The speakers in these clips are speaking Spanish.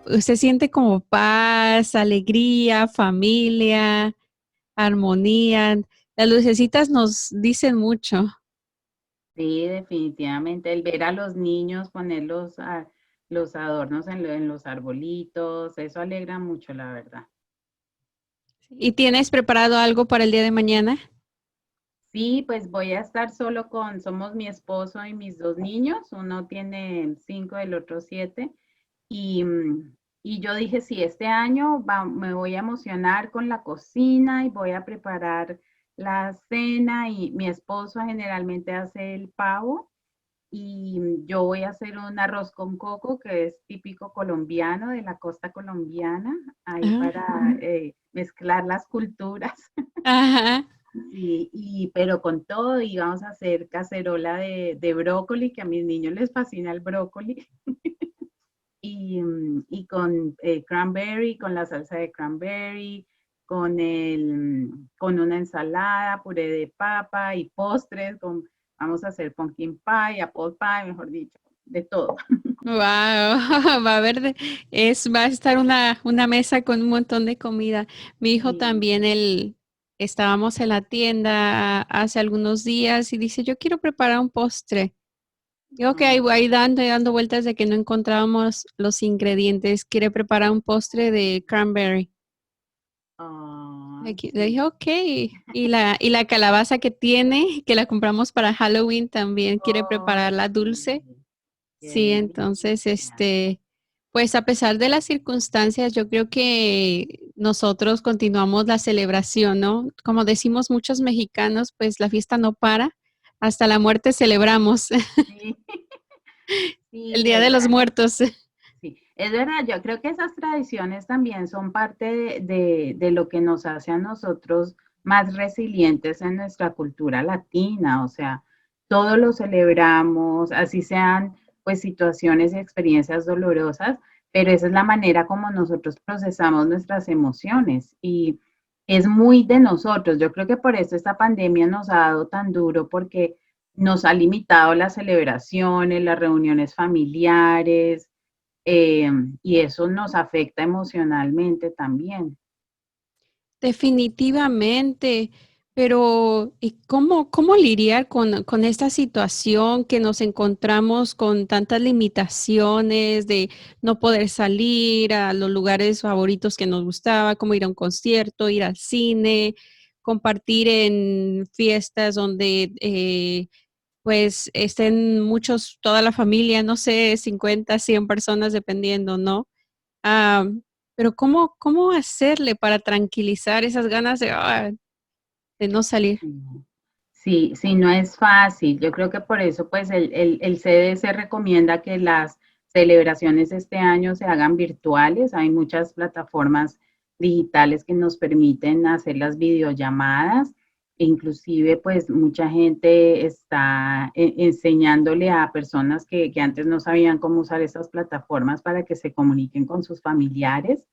usted siente como paz, alegría, familia, armonía. Las lucecitas nos dicen mucho. Sí, definitivamente. El ver a los niños poner los adornos en los arbolitos, eso alegra mucho, la verdad. ¿Y tienes preparado algo para el día de mañana? Sí, pues voy a estar solo somos mi esposo y mis dos niños, uno tiene 5, el otro 7, y, y yo dije, sí, este año me voy a emocionar con la cocina y voy a preparar la cena y mi esposo generalmente hace el pavo y yo voy a hacer un arroz con coco que es típico colombiano de la costa colombiana, ahí para mezclar las culturas. Ajá. Sí, pero con todo, y vamos a hacer cacerola de brócoli, que a mis niños les fascina el brócoli, y con cranberry, con la salsa de cranberry, con una ensalada, puré de papa y postres, vamos a hacer pumpkin pie, apple pie, mejor dicho, de todo. Wow, va a haber, va a estar una mesa con un montón de comida. Mi hijo Sí. también, estábamos en la tienda hace algunos días y dice, yo quiero preparar un postre. Yo que Ah, ahí dando vueltas de que no encontrábamos los ingredientes. Quiere preparar un postre de cranberry. ah, Le sí. dije, ok. Y la calabaza que tiene, que la compramos para Halloween, también quiere Oh, prepararla dulce. sí, qué Sí, entonces, delicia. pues a pesar de las circunstancias, yo creo que nosotros continuamos la celebración, ¿no? Como decimos muchos mexicanos, pues la fiesta no para, hasta la muerte celebramos, Sí, el sí, Día de los Muertos. sí, es verdad, yo creo que esas tradiciones también son parte de lo que nos hace a nosotros más resilientes en nuestra cultura latina, o sea, todo lo celebramos, así sean pues situaciones y experiencias dolorosas, pero esa es la manera como nosotros procesamos nuestras emociones y es muy de nosotros. Yo creo que por eso esta pandemia nos ha dado tan duro porque nos ha limitado las celebraciones, las reuniones familiares, eh, y eso nos afecta emocionalmente también. Definitivamente, pero ¿y cómo lidiar con esta situación que nos encontramos con tantas limitaciones de no poder salir a los lugares favoritos que nos gustaba, como ir a un concierto, ir al cine, compartir en fiestas donde pues estén muchos, toda la familia, no sé, 50, 100 personas dependiendo, ¿no? Ah, pero ¿cómo hacerle para tranquilizar esas ganas de no salir? Sí, sí, no es fácil. Yo creo que por eso, pues, el CDC recomienda que las celebraciones este año se hagan virtuales. Hay muchas plataformas digitales que nos permiten hacer las videollamadas. Inclusive, pues, mucha gente está enseñándole a personas que antes no sabían cómo usar esas plataformas para que se comuniquen con sus familiares.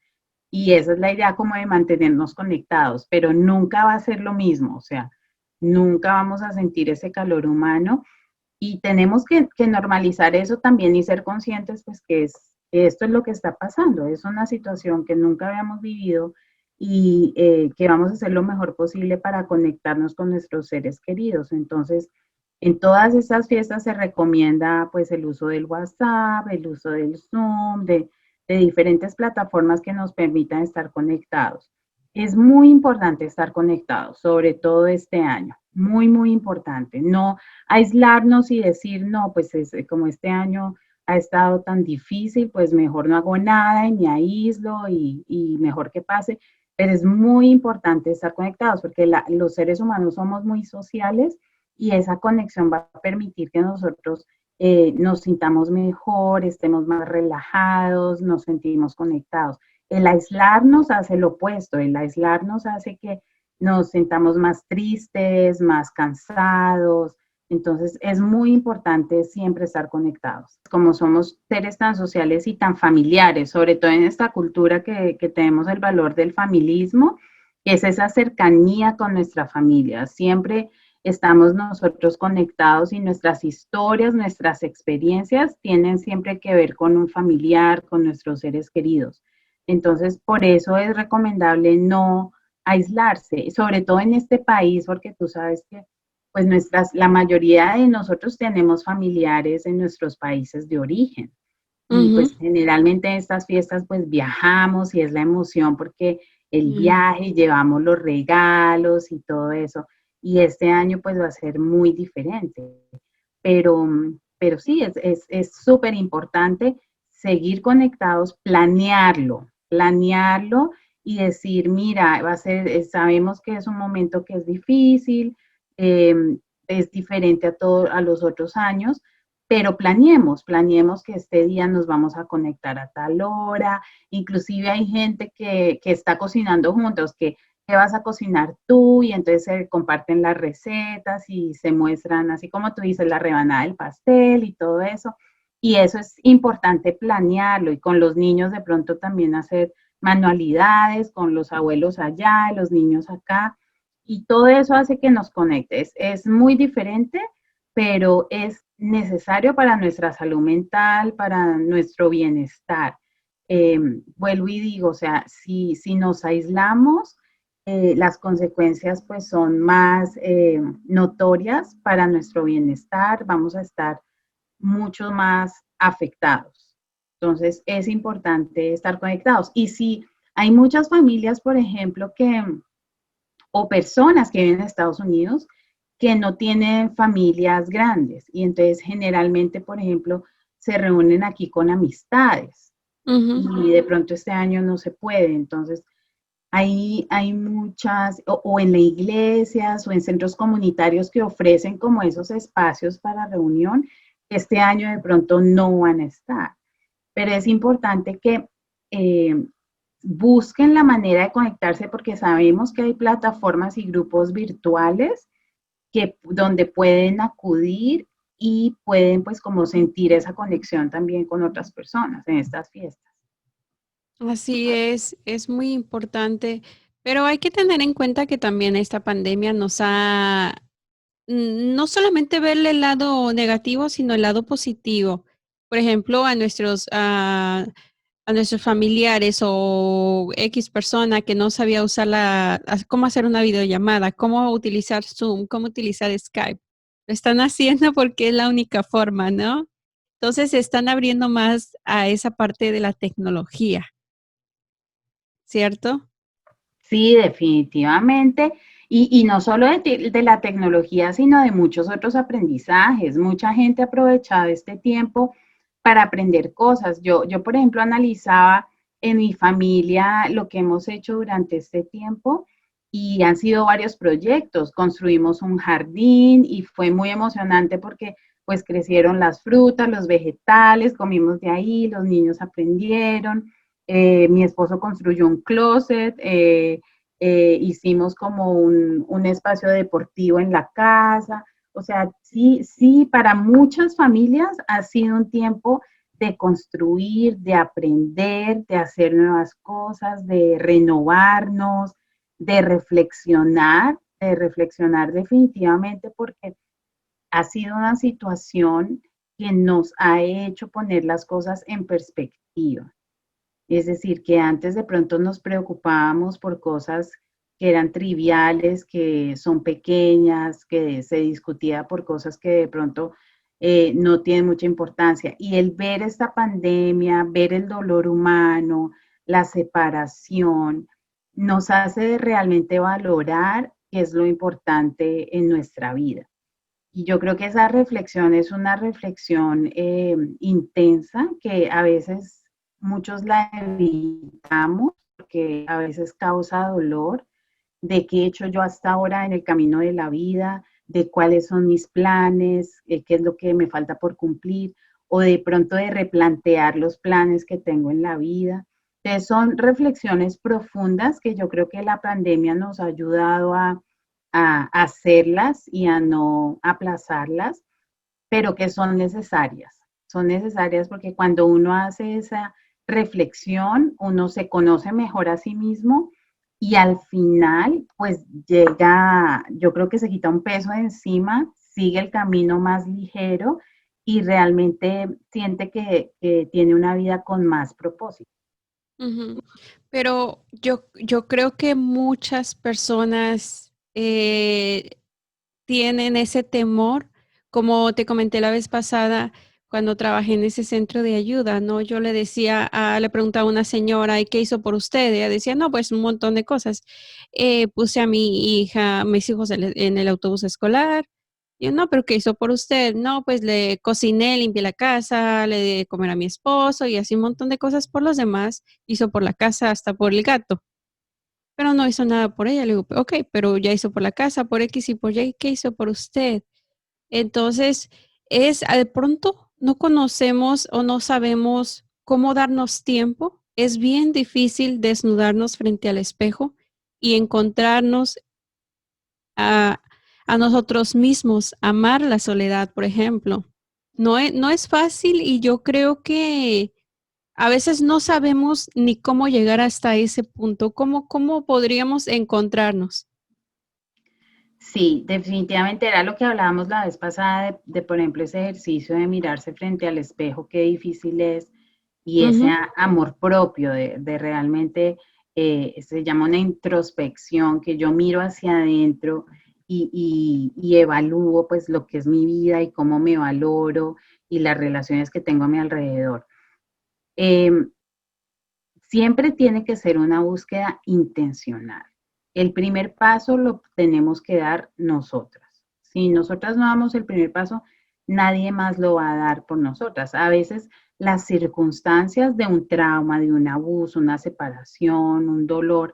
Y esa es la idea como de mantenernos conectados, pero nunca va a ser lo mismo, o sea, nunca vamos a sentir ese calor humano y tenemos que normalizar eso también y ser conscientes pues que esto es lo que está pasando, es una situación que nunca habíamos vivido y que vamos a hacer lo mejor posible para conectarnos con nuestros seres queridos. Entonces, en todas estas fiestas se recomienda pues el uso del WhatsApp, el uso del Zoom, de diferentes plataformas que nos permitan estar conectados. Es muy importante estar conectados, sobre todo este año, muy, muy importante. No aislarnos y decir, no, pues es, como este año ha estado tan difícil, pues mejor no hago nada y me aíslo y mejor que pase. Pero es muy importante estar conectados porque los seres humanos somos muy sociales y esa conexión va a permitir que nosotros nos sintamos mejor, estemos más relajados, nos sentimos conectados. El aislarnos hace lo opuesto, el aislarnos hace que nos sintamos más tristes, más cansados. Entonces es muy importante siempre estar conectados. Como somos seres tan sociales y tan familiares, sobre todo en esta cultura que tenemos el valor del familismo, que es esa cercanía con nuestra familia. Siempre estamos nosotros conectados y nuestras historias, nuestras experiencias tienen siempre que ver con un familiar, con nuestros seres queridos. Entonces, por eso es recomendable no aislarse, sobre todo en este país, porque tú sabes que pues la mayoría de nosotros tenemos familiares en nuestros países de origen. Y Ujú. pues generalmente en estas fiestas pues viajamos y es la emoción porque el Mm. viaje, llevamos los regalos y todo eso. Y este año pues va a ser muy diferente. Pero, pero sí, es súper importante seguir conectados, planearlo y decir, mira, va a ser, sabemos que es un momento que es difícil, eh, es diferente a los otros años, pero planeemos que este día nos vamos a conectar a tal hora, inclusive hay gente que está cocinando juntos, que vas a cocinar tú y entonces se comparten las recetas y se muestran, así como tú dices, la rebanada del pastel y todo eso. Y eso es importante planearlo y con los niños de pronto también hacer manualidades, con los abuelos allá, los niños acá. Y todo eso hace que nos conectes. Es muy diferente, pero es necesario para nuestra salud mental, para nuestro bienestar. Vuelvo y digo, o sea, si nos aislamos, las consecuencias pues son más notorias para nuestro bienestar, vamos a estar mucho más afectados. Entonces es importante estar conectados. Y si hay muchas familias, por ejemplo, o personas que viven en Estados Unidos que no tienen familias grandes y entonces generalmente, por ejemplo, se reúnen aquí con amistades Ujú. y de pronto este año no se puede. Entonces, hay muchas, o en las iglesias o en centros comunitarios que ofrecen como esos espacios para reunión, este año de pronto no van a estar. Pero es importante que eh, busquen la manera de conectarse porque sabemos que hay plataformas y grupos virtuales donde pueden acudir y pueden pues como sentir esa conexión también con otras personas en estas fiestas. Así es muy importante, pero hay que tener en cuenta que también esta pandemia nos ha no solamente verle el lado negativo, sino el lado positivo. Por ejemplo, a nuestros familiares o X persona que no sabía usar cómo hacer una videollamada, cómo utilizar Zoom, cómo utilizar Skype. Lo están haciendo porque es la única forma, ¿no? Entonces se están abriendo más a esa parte de la tecnología, ¿cierto? Sí, definitivamente. Y no solo de la tecnología, sino de muchos otros aprendizajes. Mucha gente ha aprovechado este tiempo para aprender cosas. Yo, por ejemplo, analizaba en mi familia lo que hemos hecho durante este tiempo y han sido varios proyectos. Construimos un jardín y fue muy emocionante porque pues crecieron las frutas, los vegetales, comimos de ahí, los niños aprendieron. Mi esposo construyó un closet, hicimos como un espacio deportivo en la casa. O sea, sí, sí, para muchas familias ha sido un tiempo de construir, de aprender, de hacer nuevas cosas, de renovarnos, de reflexionar definitivamente porque ha sido una situación que nos ha hecho poner las cosas en perspectiva. Es decir, que antes de pronto nos preocupábamos por cosas que eran triviales, que son pequeñas, que se discutía por cosas que de pronto no tienen mucha importancia. Y el ver esta pandemia, ver el dolor humano, la separación, nos hace realmente valorar qué es lo importante en nuestra vida. Y yo creo que esa reflexión es una reflexión intensa que a veces muchos la evitamos porque a veces causa dolor de qué he hecho yo hasta ahora en el camino de la vida, de cuáles son mis planes, qué es lo que me falta por cumplir, o de pronto de replantear los planes que tengo en la vida. Entonces son reflexiones profundas que yo creo que la pandemia nos ha ayudado a hacerlas y a no aplazarlas, pero que son necesarias. Son necesarias porque cuando uno hace esa reflexión, uno se conoce mejor a sí mismo y al final, pues llega, yo creo que se quita un peso de encima, sigue el camino más ligero y realmente siente que tiene una vida con más propósito. Ujú. Pero yo creo que muchas personas tienen ese temor, como te comenté la vez pasada, cuando trabajé en ese centro de ayuda, ¿no? Yo le decía, le preguntaba a una señora, ¿y qué hizo por usted? Ella decía, no, pues un montón de cosas. Puse a mi hija, mis hijos en el autobús escolar. Yo, no, pero ¿qué hizo por usted? No, pues le cociné, limpié la casa, le di de comer a mi esposo y así un montón de cosas por los demás. Hizo por la casa, hasta por el gato, pero no hizo nada por ella. Le digo, ok, pero ya hizo por la casa, por X y por Y, ¿qué hizo por usted? Entonces, de pronto no conocemos o no sabemos cómo darnos tiempo. Es bien difícil desnudarnos frente al espejo y encontrarnos a, a nosotros mismos, amar la soledad, por ejemplo. No es fácil y yo creo que a veces no sabemos ni cómo llegar hasta ese punto. ¿Cómo podríamos encontrarnos? Sí, definitivamente era lo que hablábamos la vez pasada por ejemplo, ese ejercicio de mirarse frente al espejo, qué difícil es, y ese Ujú. amor propio de realmente, se llama una introspección, que yo miro hacia adentro y evalúo pues lo que es mi vida y cómo me valoro y las relaciones que tengo a mi alrededor. Em, Siempre tiene que ser una búsqueda intencional. El primer paso lo tenemos que dar nosotras. Si nosotras no damos el primer paso, nadie más lo va a dar por nosotras. A veces las circunstancias de un trauma, de un abuso, una separación, un dolor,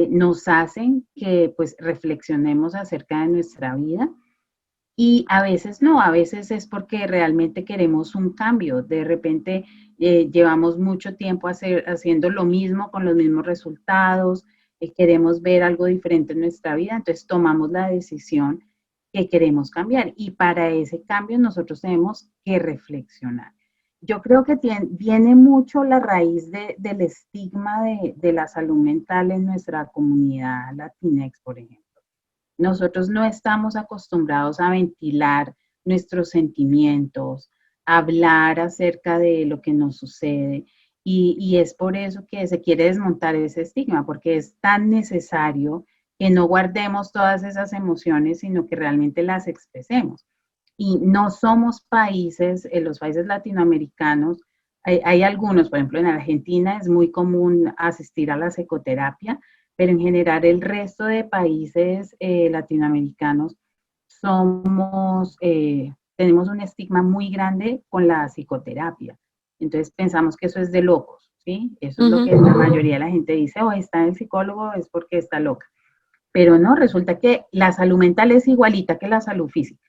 nos hacen que pues reflexionemos acerca de nuestra vida y a veces no, a veces es porque realmente queremos un cambio. De repente llevamos mucho tiempo haciendo lo mismo con los mismos resultados, queremos ver algo diferente en nuestra vida, entonces tomamos la decisión que queremos cambiar y para ese cambio nosotros tenemos que reflexionar. Yo creo que viene mucho la raíz del estigma de la salud mental en nuestra comunidad latinex, por ejemplo. Nosotros no estamos acostumbrados a ventilar nuestros sentimientos, a hablar acerca de lo que nos sucede. Y es por eso que se quiere desmontar ese estigma, porque es tan necesario que no guardemos todas esas emociones, sino que realmente las expresemos. Y no somos países, en los países latinoamericanos, hay algunos, por ejemplo, en Argentina es muy común asistir a la psicoterapia, pero en general el resto de países latinoamericanos tenemos un estigma muy grande con la psicoterapia. Entonces pensamos que eso es de locos, ¿sí? Eso es lo Ujú. que la mayoría de la gente dice, o está en el psicólogo es porque está loca. Pero no, resulta que la salud mental es igualita que la salud física.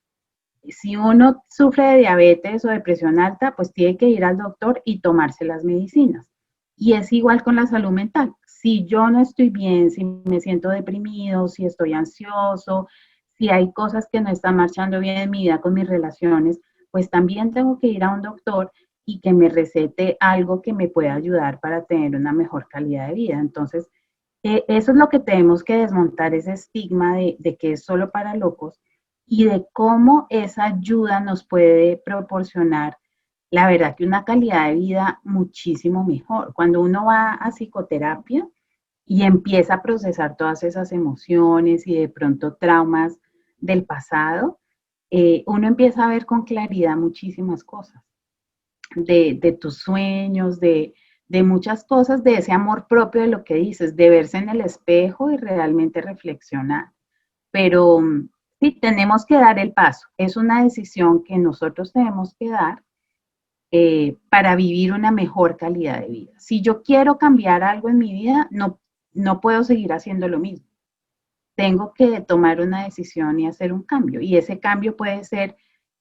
Si uno sufre de diabetes o depresión alta, pues tiene que ir al doctor y tomarse las medicinas. Y es igual con la salud mental. Si yo no estoy bien, si me siento deprimido, si estoy ansioso, si hay cosas que no están marchando bien en mi vida con mis relaciones, pues también tengo que ir a un doctor y que me recete algo que me pueda ayudar para tener una mejor calidad de vida. Entonces, eso es lo que tenemos que desmontar, ese estigma de que es solo para locos y de cómo esa ayuda nos puede proporcionar, la verdad, que una calidad de vida muchísimo mejor. Cuando uno va a psicoterapia y empieza a procesar todas esas emociones y de pronto traumas del pasado, uno empieza a ver con claridad muchísimas cosas de tus sueños, de muchas cosas, de ese amor propio de lo que dices, de verse en el espejo y realmente reflexionar. Pero sí, tenemos que dar el paso. Es una decisión que nosotros tenemos que dar para vivir una mejor calidad de vida. Si yo quiero cambiar algo en mi vida, no puedo seguir haciendo lo mismo. Tengo que tomar una decisión y hacer un cambio. Y ese cambio puede ser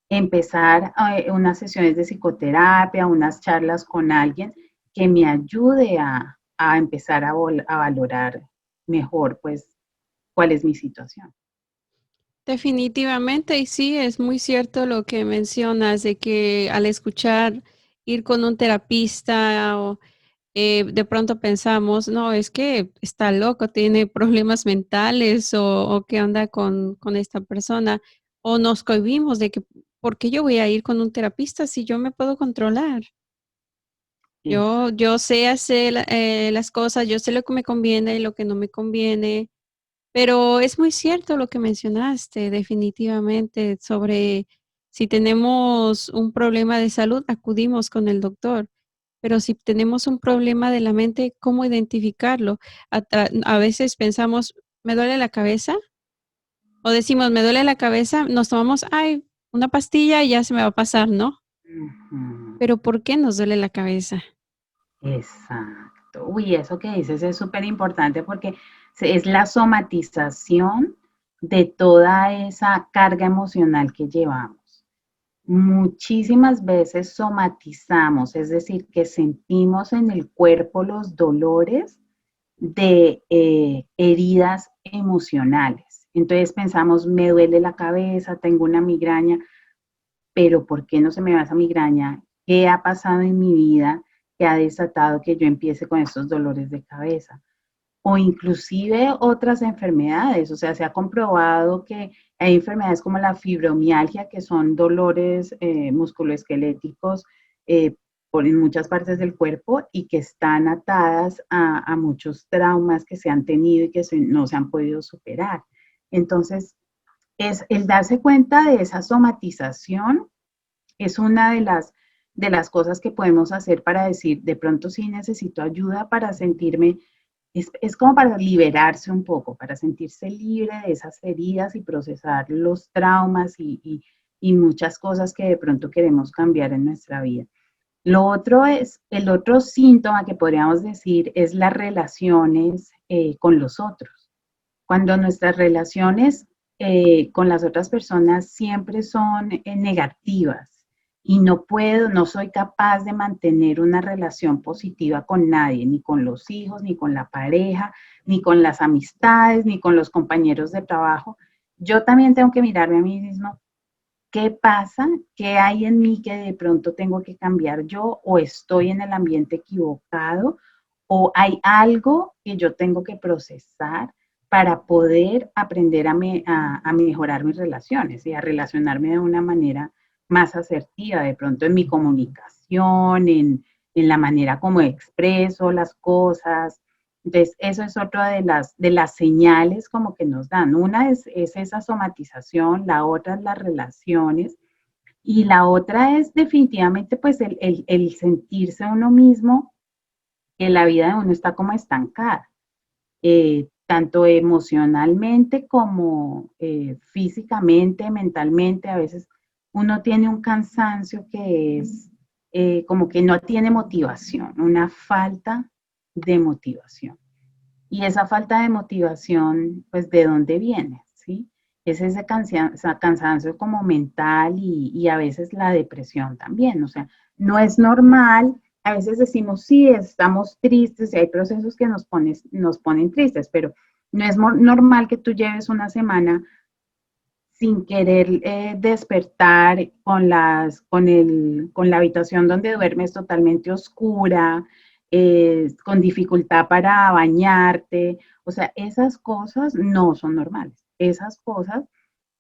empezar unas sesiones de psicoterapia, unas charlas con alguien que me ayude a empezar a valorar mejor, pues, cuál es mi situación. Definitivamente, y sí, es muy cierto lo que mencionas de que al escuchar ir con un terapista De pronto pensamos, no, es que está loco, tiene problemas mentales o qué onda con esta persona. O nos cohibimos de que, ¿por qué yo voy a ir con un terapista si yo me puedo controlar? Exacto. Yo sé hacer las cosas, yo sé lo que me conviene y lo que no me conviene, pero es muy cierto lo que mencionaste, definitivamente, sobre si tenemos un problema de salud, acudimos con el doctor. Pero si tenemos un problema de la mente, ¿cómo identificarlo? A veces pensamos, ¿me duele la cabeza? O decimos, me duele la cabeza, nos tomamos, ay, una pastilla y ya se me va a pasar, ¿no? Ujú. Pero ¿por qué nos duele la cabeza? Exacto. Uy, eso que dices es súper importante porque es la somatización de toda esa carga emocional que llevamos. Muchísimas veces somatizamos, es decir, que sentimos en el cuerpo los dolores de heridas emocionales. Entonces pensamos, me duele la cabeza, tengo una migraña, pero ¿por qué no se me va esa migraña? ¿Qué ha pasado en mi vida que ha desatado que yo empiece con estos dolores de cabeza? O inclusive otras enfermedades, o sea, se ha comprobado que hay enfermedades como la fibromialgia, que son dolores musculoesqueléticos eh, en muchas partes del cuerpo y que están atadas a muchos traumas que se han tenido y que no se han podido superar. Entonces, es el darse cuenta de esa somatización es una de las cosas que podemos hacer para decir, de pronto sí necesito ayuda para sentirme, es como para liberarse un poco, para sentirse libre de esas heridas y procesar los traumas y muchas cosas que de pronto queremos cambiar en nuestra vida. Lo otro es, el otro síntoma que podríamos decir es las relaciones con los otros. Cuando nuestras relaciones con las otras personas siempre son negativas y no puedo, no soy capaz de mantener una relación positiva con nadie, ni con los hijos, ni con la pareja, ni con las amistades, ni con los compañeros de trabajo, yo también tengo que mirarme a mí mismo. ¿Qué pasa? ¿Qué hay en mí que de pronto tengo que cambiar yo o estoy en el ambiente equivocado o hay algo que yo tengo que procesar para poder aprender a mejorar mis relaciones y a relacionarme de una manera más asertiva, de pronto en mi comunicación, en la manera como expreso las cosas. Entonces, eso es otra de las señales como que nos dan. Una es esa somatización, la otra es las relaciones y la otra es definitivamente pues el sentirse uno mismo que la vida de uno está como estancada, tanto emocionalmente como físicamente, mentalmente. A veces uno tiene un cansancio que es como que no tiene motivación, una falta de motivación. Y esa falta de motivación, pues, ¿de dónde viene? ¿Sí? Es ese cansancio como mental y a veces la depresión también. O sea, no es normal. A veces decimos, sí, estamos tristes y hay procesos que nos ponen tristes, pero no es normal que tú lleves una semana sin querer despertar con la habitación donde duermes totalmente oscura, con dificultad para bañarte. O sea, esas cosas no son normales. Esas cosas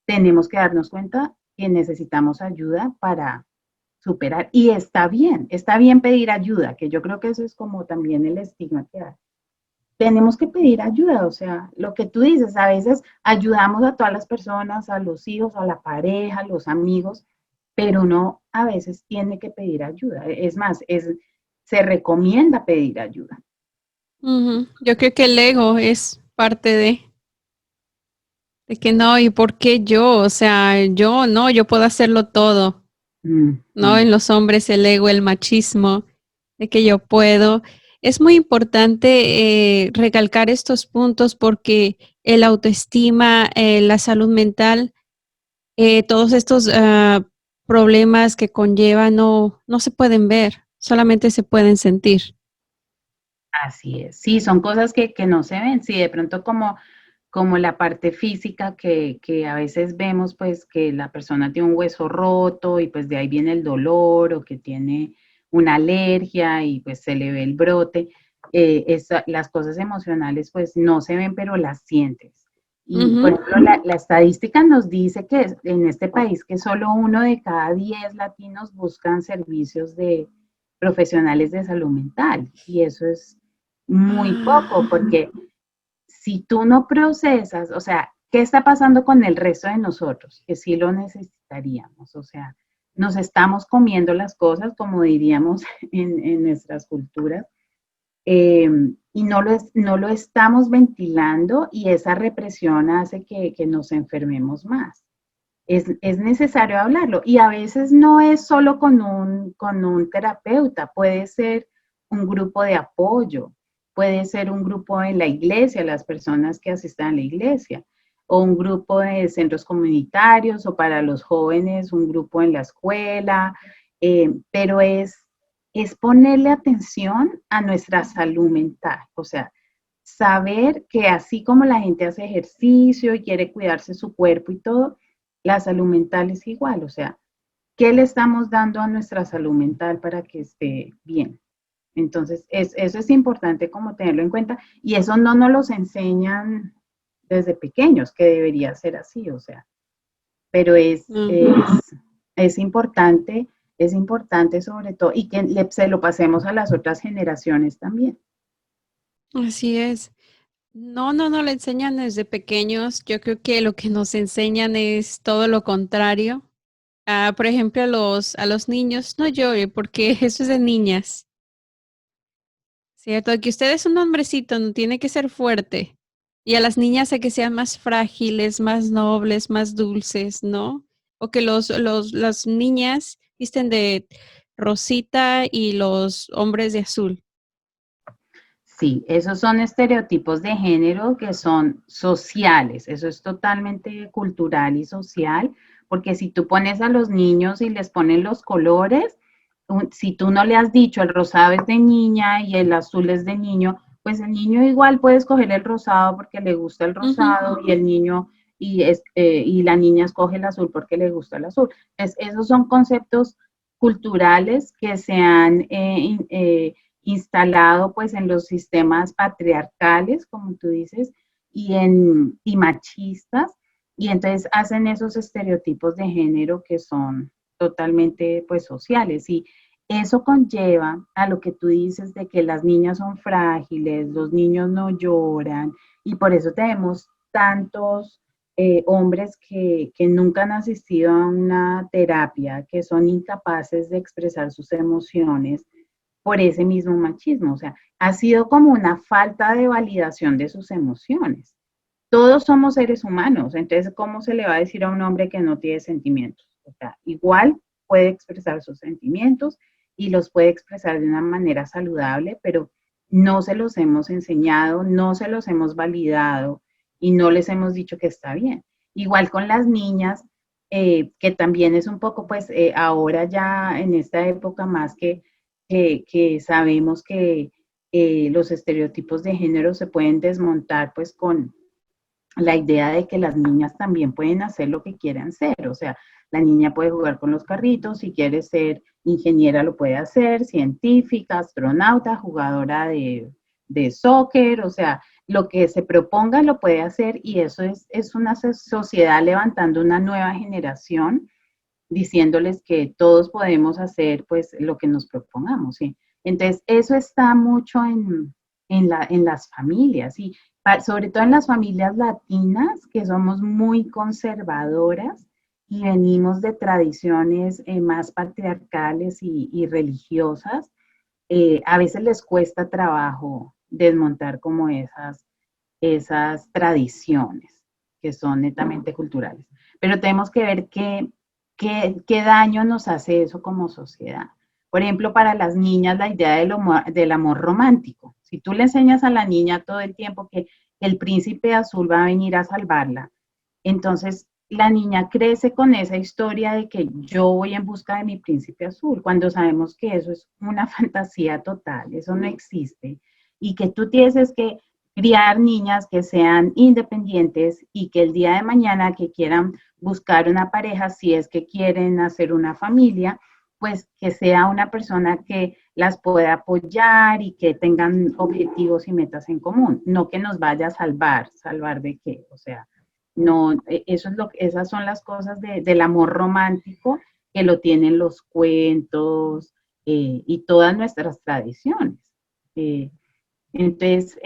tenemos que darnos cuenta que necesitamos ayuda para superar. Y está bien pedir ayuda, que yo creo que eso es como también el estigma que hay. Tenemos que pedir ayuda, o sea, lo que tú dices, a veces ayudamos a todas las personas, a los hijos, a la pareja, a los amigos, pero uno a veces tiene que pedir ayuda. Es más, se recomienda pedir ayuda. Ujú. Yo creo que el ego es parte de que no, ¿y por qué yo? O sea, yo no, yo puedo hacerlo todo, Mm, ¿no? mm. En los hombres el ego, el machismo, de que yo puedo. Es muy importante recalcar estos puntos porque el autoestima, la salud mental, todos estos problemas que conlleva no se pueden ver, solamente se pueden sentir. Así es. Sí, son cosas que no se ven. Sí, de pronto como la parte física que a veces vemos, pues que la persona tiene un hueso roto y pues de ahí viene el dolor o que tiene una alergia y pues se le ve el brote, las cosas emocionales pues no se ven, pero las sientes. Y por Ujú. ejemplo, la estadística nos dice que en este país que solo 1 de cada 10 latinos buscan servicios de profesionales de salud mental. Y eso es muy poco, Ah, porque si tú no procesas, o sea, ¿qué está pasando con el resto de nosotros? Que sí lo necesitaríamos, o sea, nos estamos comiendo las cosas, como diríamos en nuestras culturas, y no lo estamos ventilando y esa represión hace que nos enfermemos más. Es necesario hablarlo y a veces no es solo con un terapeuta, puede ser un grupo de apoyo, puede ser un grupo en la iglesia, las personas que asistan a la iglesia, o un grupo de centros comunitarios, o para los jóvenes, un grupo en la escuela, pero es ponerle atención a nuestra salud mental, o sea, saber que así como la gente hace ejercicio y quiere cuidarse su cuerpo y todo, la salud mental es igual, o sea, ¿qué le estamos dando a nuestra salud mental para que esté bien? Entonces, eso es importante como tenerlo en cuenta y eso no nos los enseñan desde pequeños, que debería ser así, o sea, pero ujú. es importante sobre todo y que se lo pasemos a las otras generaciones también. Así es. No le enseñan desde pequeños. Yo creo que lo que nos enseñan es todo lo contrario. Por ejemplo, a los niños, no llore porque eso es de niñas, ¿cierto? Que usted es un hombrecito, no tiene que ser fuerte. Y a las niñas hay que sean más frágiles, más nobles, más dulces, ¿no? O que las niñas visten de rosita y los hombres de azul. Sí, esos son estereotipos de género que son sociales, eso es totalmente cultural y social, porque si tú pones a los niños y les pones los colores, si tú no le has dicho el rosado es de niña y el azul es de niño, pues el niño igual puede escoger el rosado porque le gusta el Ujú. rosado y el niño y la niña escoge el azul porque le gusta el azul. Esos son conceptos culturales que se han instalado pues en los sistemas patriarcales, como tú dices, y machistas, y entonces hacen esos estereotipos de género que son totalmente pues sociales y eso conlleva a lo que tú dices de que las niñas son frágiles, los niños no lloran y por eso tenemos tantos hombres que nunca han asistido a una terapia, que son incapaces de expresar sus emociones por ese mismo machismo. O sea, ha sido como una falta de validación de sus emociones. Todos somos seres humanos, entonces, ¿cómo se le va a decir a un hombre que no tiene sentimientos? O sea, igual puede expresar sus sentimientos y los puede expresar de una manera saludable, pero no se los hemos enseñado, no se los hemos validado y no les hemos dicho que está bien. Igual con las niñas, que también es un poco, pues ahora ya en esta época más que sabemos que los estereotipos de género se pueden desmontar pues con la idea de que las niñas también pueden hacer lo que quieran ser, o sea, la niña puede jugar con los carritos, si quiere ser ingeniera lo puede hacer, científica, astronauta, jugadora de soccer, o sea, lo que se proponga lo puede hacer y eso es una sociedad levantando una nueva generación diciéndoles que todos podemos hacer pues lo que nos propongamos, ¿sí? Entonces, eso está mucho en las familias, y sobre todo en las familias latinas, que somos muy conservadoras y venimos de tradiciones más patriarcales y religiosas, a veces les cuesta trabajo desmontar como esas tradiciones que son netamente culturales. Pero tenemos que ver qué daño nos hace eso como sociedad. Por ejemplo, para las niñas, la idea del amor romántico. Si tú le enseñas a la niña todo el tiempo que el príncipe azul va a venir a salvarla, entonces la niña crece con esa historia de que yo voy en busca de mi príncipe azul, cuando sabemos que eso es una fantasía total, eso no existe, y que tú tienes que criar niñas que sean independientes y que el día de mañana que quieran buscar una pareja, si es que quieren hacer una familia, pues que sea una persona que las pueda apoyar y que tengan objetivos y metas en común, no que nos vaya a salvar, ¿salvar de qué? O sea, no, eso es esas son las cosas del amor romántico que lo tienen los cuentos y todas nuestras tradiciones. Eh, entonces,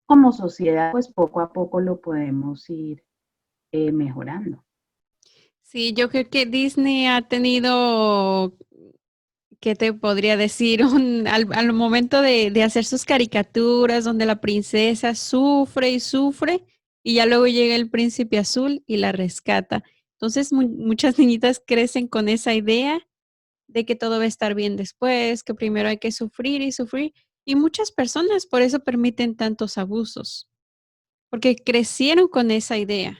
como sociedad, pues poco a poco lo podemos ir mejorando. Sí, yo creo que Disney ha tenido, ¿qué te podría decir? Al momento de hacer sus caricaturas donde la princesa sufre y sufre y ya luego llega el príncipe azul y la rescata. Entonces muchas niñitas crecen con esa idea de que todo va a estar bien después, que primero hay que sufrir y sufrir. Y muchas personas por eso permiten tantos abusos, porque crecieron con esa idea.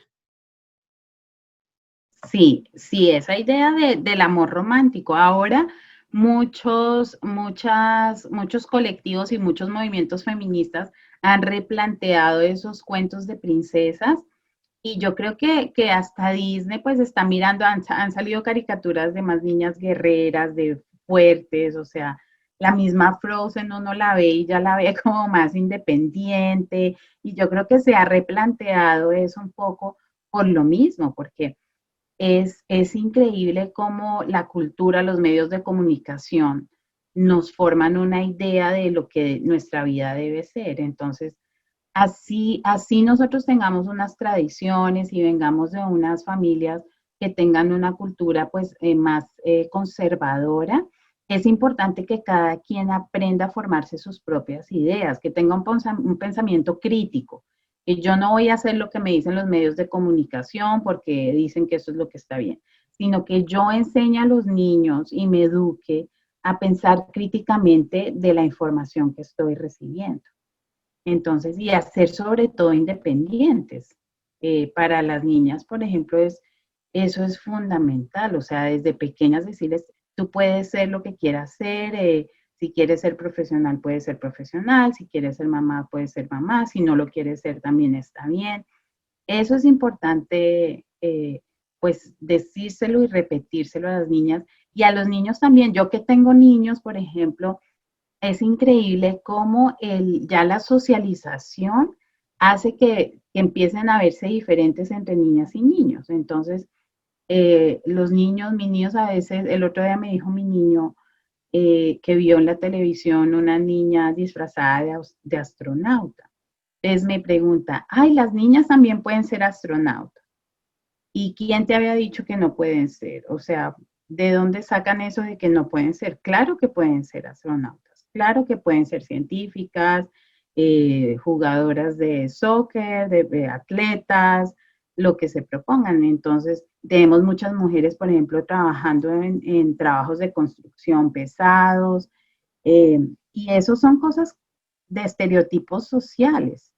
Sí, sí, esa idea del amor romántico. Ahora muchos colectivos y muchos movimientos feministas han replanteado esos cuentos de princesas y yo creo que hasta Disney pues está mirando, han salido caricaturas de más niñas guerreras, de fuertes, o sea, la misma Frozen uno la ve y ya la ve como más independiente y yo creo que se ha replanteado eso un poco por lo mismo, porque es increíble cómo la cultura, los medios de comunicación nos forman una idea de lo que nuestra vida debe ser. Entonces, así nosotros tengamos unas tradiciones y vengamos de unas familias que tengan una cultura pues más conservadora, es importante que cada quien aprenda a formarse sus propias ideas, que tenga un pensamiento crítico. Que yo no voy a hacer lo que me dicen los medios de comunicación porque dicen que eso es lo que está bien, sino que yo enseñe a los niños y me eduque a pensar críticamente de la información que estoy recibiendo. Entonces, y hacer sobre todo independientes. Para las niñas, por ejemplo, eso es fundamental, o sea, desde pequeñas decirles, tú puedes ser lo que quieras ser, si quieres ser profesional, puedes ser profesional, si quieres ser mamá, puedes ser mamá, si no lo quieres ser, también está bien. Eso es importante, pues, decírselo y repetírselo a las niñas y a los niños también. Yo que tengo niños, por ejemplo, es increíble cómo ya la socialización hace que empiecen a verse diferentes entre niñas y niños. Entonces, los niños, mis niños a veces, el otro día me dijo mi niño que vio en la televisión una niña disfrazada de astronauta. Entonces me pregunta, ay, las niñas también pueden ser astronautas. ¿Y quién te había dicho que no pueden ser? O sea, ¿de dónde sacan eso de que no pueden ser? Claro que pueden ser astronautas, claro que pueden ser científicas, jugadoras de soccer, de atletas, lo que se propongan. Entonces, tenemos muchas mujeres, por ejemplo, trabajando en trabajos de construcción pesados, y eso son cosas de estereotipos sociales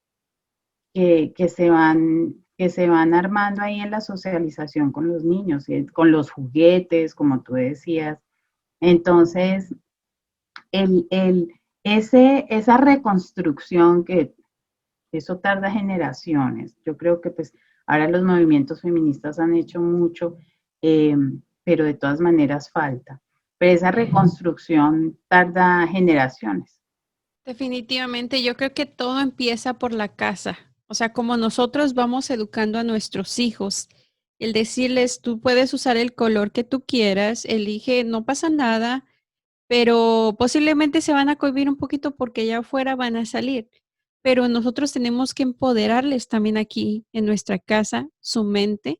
que se van armando ahí en la socialización con los niños, con los juguetes, como tú decías. Entonces, el, el, esa reconstrucción que eso tarda generaciones. Yo creo que pues ahora los movimientos feministas han hecho mucho, eh, pero de todas maneras falta. Pero esa reconstrucción tarda generaciones. Definitivamente, yo creo que todo empieza por la casa. O sea, como nosotros vamos educando a nuestros hijos, el decirles, tú puedes usar el color que tú quieras, elige, no pasa nada, pero posiblemente se van a cohibir un poquito porque allá afuera van a salir. Pero nosotros tenemos que empoderarles también aquí en nuestra casa, su mente,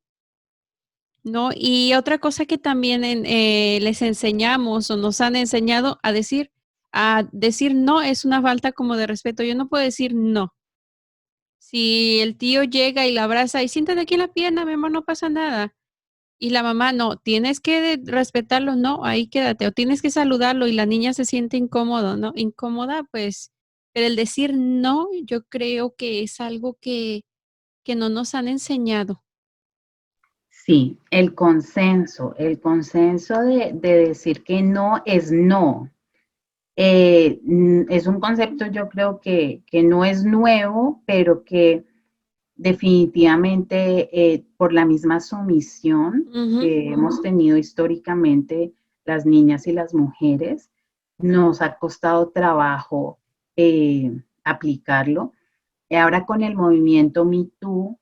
¿no? Y otra cosa que también les enseñamos o nos han enseñado a decir no es una falta como de respeto. Yo no puedo decir no. Si el tío llega y la abraza y siéntate aquí en la pierna, mi amor, no pasa nada. Y la mamá, no, tienes que respetarlo, no, ahí quédate, o tienes que saludarlo y la niña se siente incómodo, ¿no? Incómoda, pues, pero el decir no, yo creo que es algo que no nos han enseñado. Sí, el consenso de decir que no es no. Es un concepto yo creo que no es nuevo, pero que definitivamente por la misma sumisión Ujú. que hemos tenido históricamente, las niñas y las mujeres. Nos ha costado trabajo aplicarlo. Ahora con el movimiento Me Too,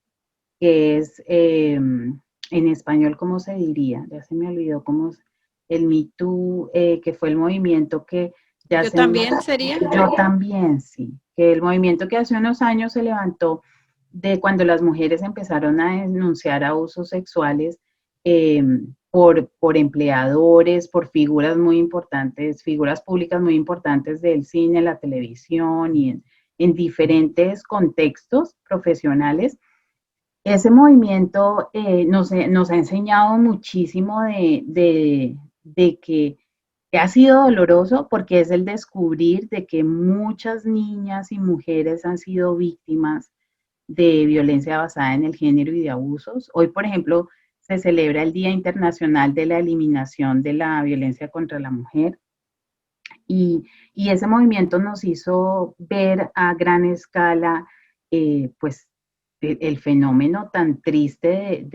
que es en español, ¿cómo se diría? Ya se me olvidó cómo es el Me Too, que fue el movimiento que ya Yo hace unos, también sería. yo también, sí, que el movimiento que hace unos años se levantó de cuando las mujeres empezaron a denunciar abusos sexuales eh, por empleadores, por figuras muy importantes, figuras públicas muy importantes del cine, la televisión y en diferentes contextos profesionales. Ese movimiento nos ha enseñado muchísimo de que ha sido doloroso porque es el descubrir de que muchas niñas y mujeres han sido víctimas de violencia basada en el género y de abusos. Hoy, por ejemplo, se celebra el Día Internacional de la Eliminación de la Violencia contra la Mujer y ese movimiento nos hizo ver a gran escala, pues, el fenómeno tan triste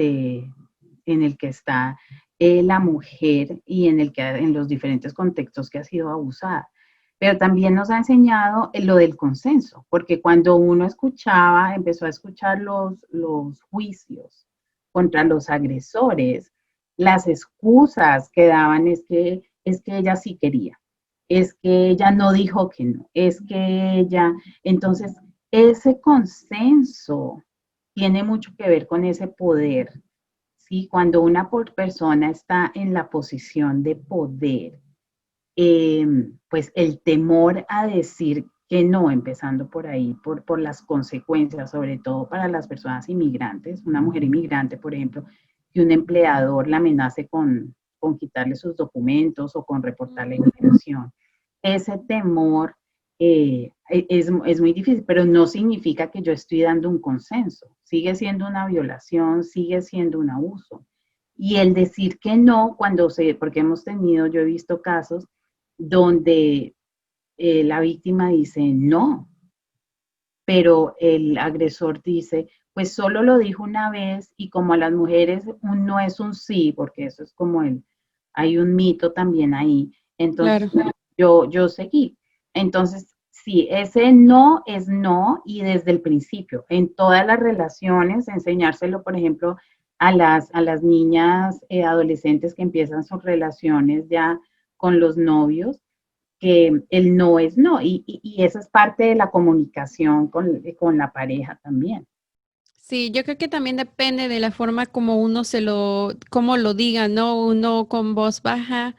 en el que está la mujer y en el que en los diferentes contextos que ha sido abusada. Pero también nos ha enseñado lo del consenso, porque cuando uno escuchaba, empezó a escuchar los juicios contra los agresores, las excusas que daban es que ella sí quería, es que ella no dijo que no, es que ella, entonces ese consenso tiene mucho que ver con ese poder, ¿sí? Cuando una persona está en la posición de poder, pues el temor a decir que no, empezando por ahí, por las consecuencias, sobre todo para las personas inmigrantes, una mujer inmigrante, por ejemplo, que un empleador la amenace con quitarle sus documentos o con reportarle inmigración. Ese temor es muy difícil, pero no significa que yo estoy dando un consenso. Sigue siendo una violación, sigue siendo un abuso. Y el decir que no, porque hemos tenido, yo he visto casos donde la víctima dice no, pero el agresor dice, pues solo lo dijo una vez y como a las mujeres un no es un sí, porque eso es como hay un mito también ahí. Entonces Claro. yo seguí. Entonces, sí, ese no es no y desde el principio, en todas las relaciones, enseñárselo, por ejemplo, a las niñas adolescentes que empiezan sus relaciones ya con los novios, que el no es no, y esa es parte de la comunicación con la pareja también. Sí, yo creo que también depende de la forma como uno cómo lo diga, ¿no? Uno con voz baja,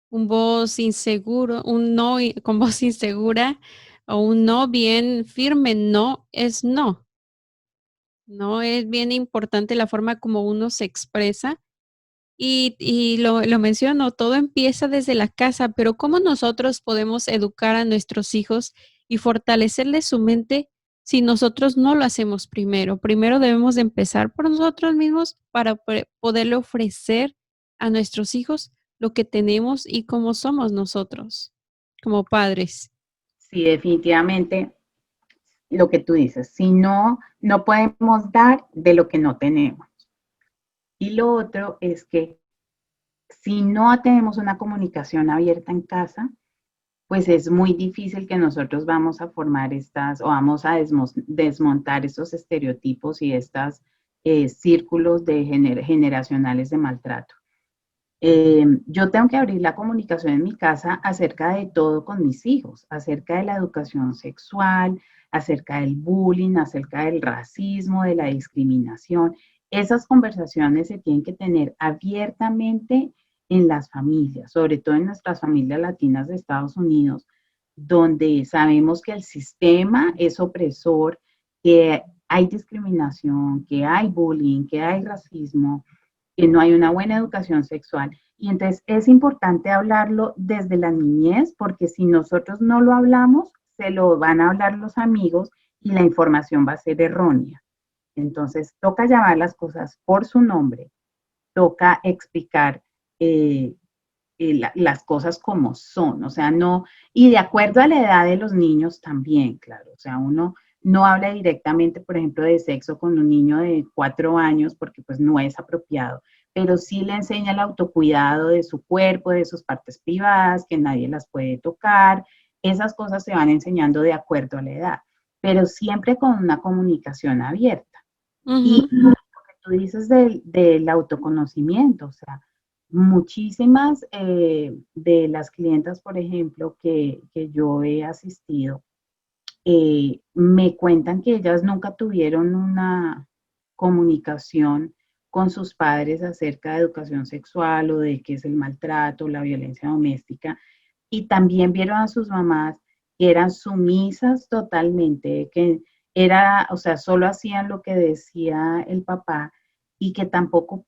un voz inseguro, un no con voz insegura o un no bien firme, no es no. No es bien importante la forma como uno se expresa. Y lo menciono, todo empieza desde la casa, pero ¿cómo nosotros podemos educar a nuestros hijos y fortalecerles su mente si nosotros no lo hacemos primero? Primero debemos de empezar por nosotros mismos para poderle ofrecer a nuestros hijos lo que tenemos y cómo somos nosotros como padres. Sí, definitivamente lo que tú dices, si no, no podemos dar de lo que no tenemos. Y lo otro es que si no tenemos una comunicación abierta en casa, pues es muy difícil que nosotros vamos a formar o vamos a desmontar esos estereotipos y estos círculos generacionales de maltrato. Yo tengo que abrir la comunicación en mi casa acerca de todo con mis hijos, acerca de la educación sexual, acerca del bullying, acerca del racismo, de la discriminación. Esas conversaciones se tienen que tener abiertamente en las familias, sobre todo en nuestras familias latinas de Estados Unidos, donde sabemos que el sistema es opresor, que hay discriminación, que hay bullying, que hay racismo, que no hay una buena educación sexual. Y entonces es importante hablarlo desde la niñez, porque si nosotros no lo hablamos, se lo van a hablar los amigos y la información va a ser errónea. Entonces toca llamar las cosas por su nombre, toca explicar las cosas como son, o sea, no, y de acuerdo a la edad de los niños también, claro, o sea, uno no habla directamente, por ejemplo, de sexo con un niño de 4 años porque pues no es apropiado, pero sí le enseña el autocuidado de su cuerpo, de sus partes privadas, que nadie las puede tocar. Esas cosas se van enseñando de acuerdo a la edad, pero siempre con una comunicación abierta. Y Ujú. lo que tú dices del autoconocimiento, o sea, muchísimas de las clientas, por ejemplo, que yo he asistido, me cuentan que ellas nunca tuvieron una comunicación con sus padres acerca de educación sexual o de qué es el maltrato, la violencia doméstica, y también vieron a sus mamás que eran sumisas totalmente, que era, o sea, solo hacían lo que decía el papá y que tampoco,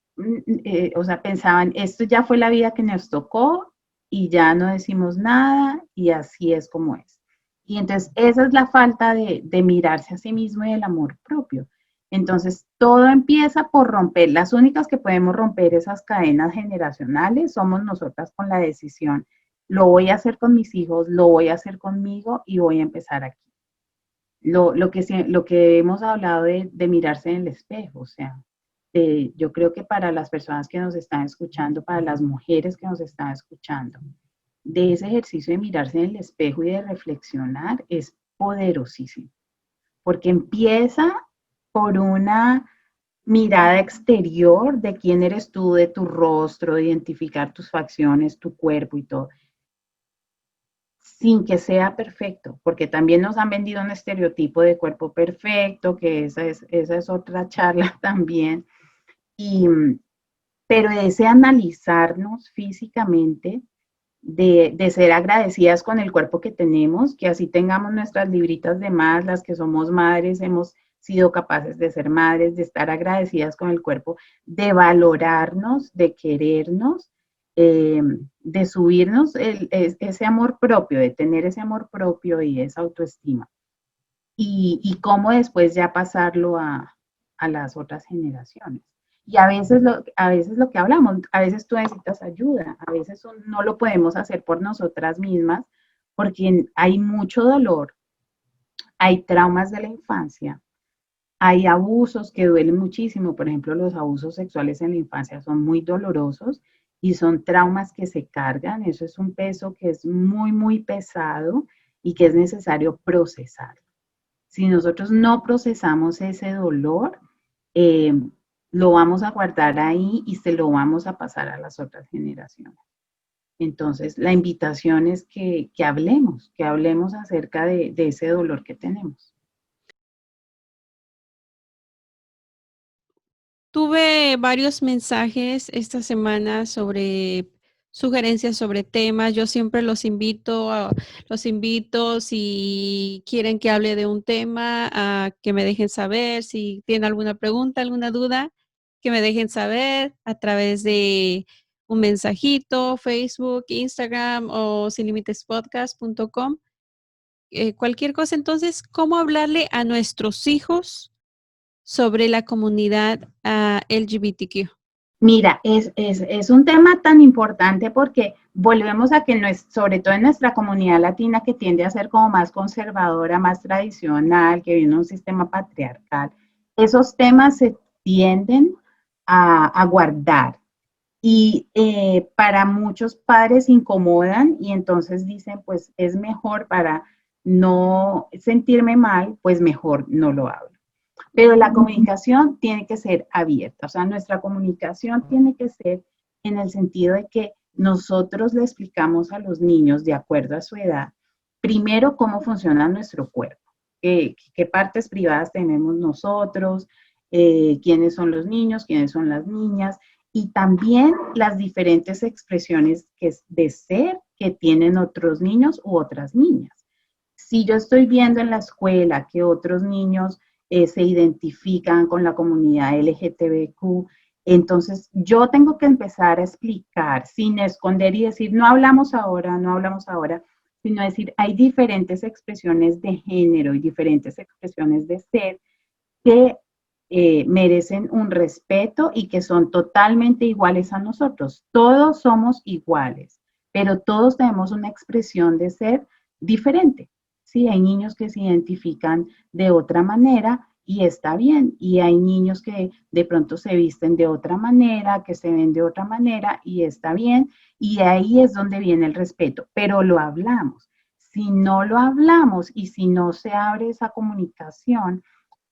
o sea, pensaban, esto ya fue la vida que nos tocó y ya no decimos nada y así es como es. Y entonces esa es la falta de mirarse a sí mismo y el amor propio. Entonces todo empieza por romper, las únicas que podemos romper esas cadenas generacionales somos nosotras con la decisión, lo voy a hacer con mis hijos, lo voy a hacer conmigo y voy a empezar aquí. Lo que hemos hablado de mirarse en el espejo, o sea, yo creo que para las personas que nos están escuchando, para las mujeres que nos están escuchando, de ese ejercicio de mirarse en el espejo y de reflexionar es poderosísimo, porque empieza por una mirada exterior de quién eres tú, de tu rostro, de identificar tus facciones, tu cuerpo y todo, sin que sea perfecto, porque también nos han vendido un estereotipo de cuerpo perfecto, que esa es otra charla también, y, pero ese analizarnos físicamente, de ser agradecidas con el cuerpo que tenemos, que así tengamos nuestras libritas de más, las que somos madres, hemos sido capaces de ser madres, de estar agradecidas con el cuerpo, de valorarnos, de querernos, de subirnos ese amor propio, de tener ese amor propio y esa autoestima. Y cómo después ya pasarlo a las otras generaciones. Y a veces lo que hablamos, a veces tú necesitas ayuda, a veces no lo podemos hacer por nosotras mismas porque hay mucho dolor, hay traumas de la infancia, hay abusos que duelen muchísimo, por ejemplo, los abusos sexuales en la infancia son muy dolorosos y son traumas que se cargan, eso es un peso que es muy, muy pesado y que es necesario procesar. Si nosotros no procesamos ese dolor, eh, lo vamos a guardar ahí y se lo vamos a pasar a las otras generaciones. Entonces, la invitación es que hablemos acerca de ese dolor que tenemos. Tuve varios mensajes esta semana sobre sugerencias sobre temas. Yo siempre los invito si quieren que hable de un tema, a que me dejen saber. Si tienen alguna pregunta, alguna duda, que me dejen saber a través de un mensajito, Facebook, Instagram o sinlimitespodcast.com. Cualquier cosa. Entonces, ¿cómo hablarle a nuestros hijos sobre la comunidad LGBTQ? Mira, es un tema tan importante porque volvemos a que, sobre todo en nuestra comunidad latina, que tiende a ser como más conservadora, más tradicional, que viene un sistema patriarcal, esos temas se tienden a guardar y para muchos padres incomodan y entonces dicen, pues es mejor para no sentirme mal, pues mejor no lo hablo. Pero la comunicación tiene que ser abierta, o sea, nuestra comunicación tiene que ser en el sentido de que nosotros le explicamos a los niños, de acuerdo a su edad, primero cómo funciona nuestro cuerpo, qué partes privadas tenemos nosotros, quiénes son los niños, quiénes son las niñas, y también las diferentes expresiones de ser que tienen otros niños u otras niñas. Si yo estoy viendo en la escuela que otros niños se identifican con la comunidad LGTBQ. Entonces, yo tengo que empezar a explicar sin esconder y decir, no hablamos ahora, no hablamos ahora, sino decir, hay diferentes expresiones de género y diferentes expresiones de ser que merecen un respeto y que son totalmente iguales a nosotros. Todos somos iguales, pero todos tenemos una expresión de ser diferente. Sí, hay niños que se identifican de otra manera y está bien. Y hay niños que de pronto se visten de otra manera, que se ven de otra manera y está bien. Y ahí es donde viene el respeto, pero lo hablamos. Si no lo hablamos y si no se abre esa comunicación,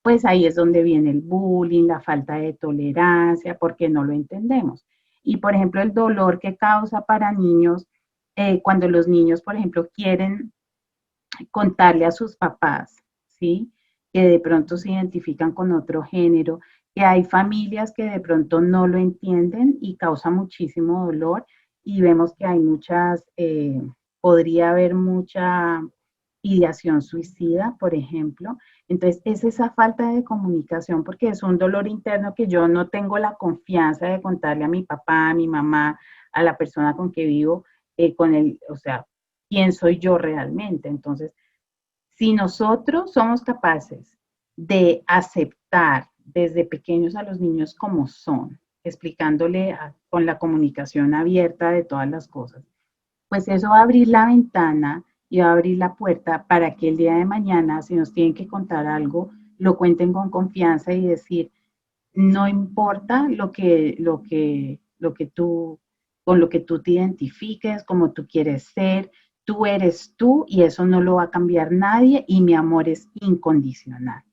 pues ahí es donde viene el bullying, la falta de tolerancia, porque no lo entendemos. Y por ejemplo, el dolor que causa para niños, cuando los niños, por ejemplo, quieren contarle a sus papás, ¿sí? Que de pronto se identifican con otro género, que hay familias que de pronto no lo entienden y causa muchísimo dolor y vemos que hay muchas, podría haber mucha ideación suicida, por ejemplo. Entonces, es esa falta de comunicación porque es un dolor interno que yo no tengo la confianza de contarle a mi papá, a mi mamá, a la persona con que vivo, con el, o sea, quién soy yo realmente. Entonces, si nosotros somos capaces de aceptar desde pequeños a los niños como son, explicándole con la comunicación abierta de todas las cosas, pues eso va a abrir la ventana y va a abrir la puerta para que el día de mañana, si nos tienen que contar algo, lo cuenten con confianza y decir, no importa lo que tú, con lo que tú te identifiques, como tú quieres ser, tú eres tú y eso no lo va a cambiar nadie y mi amor es incondicional.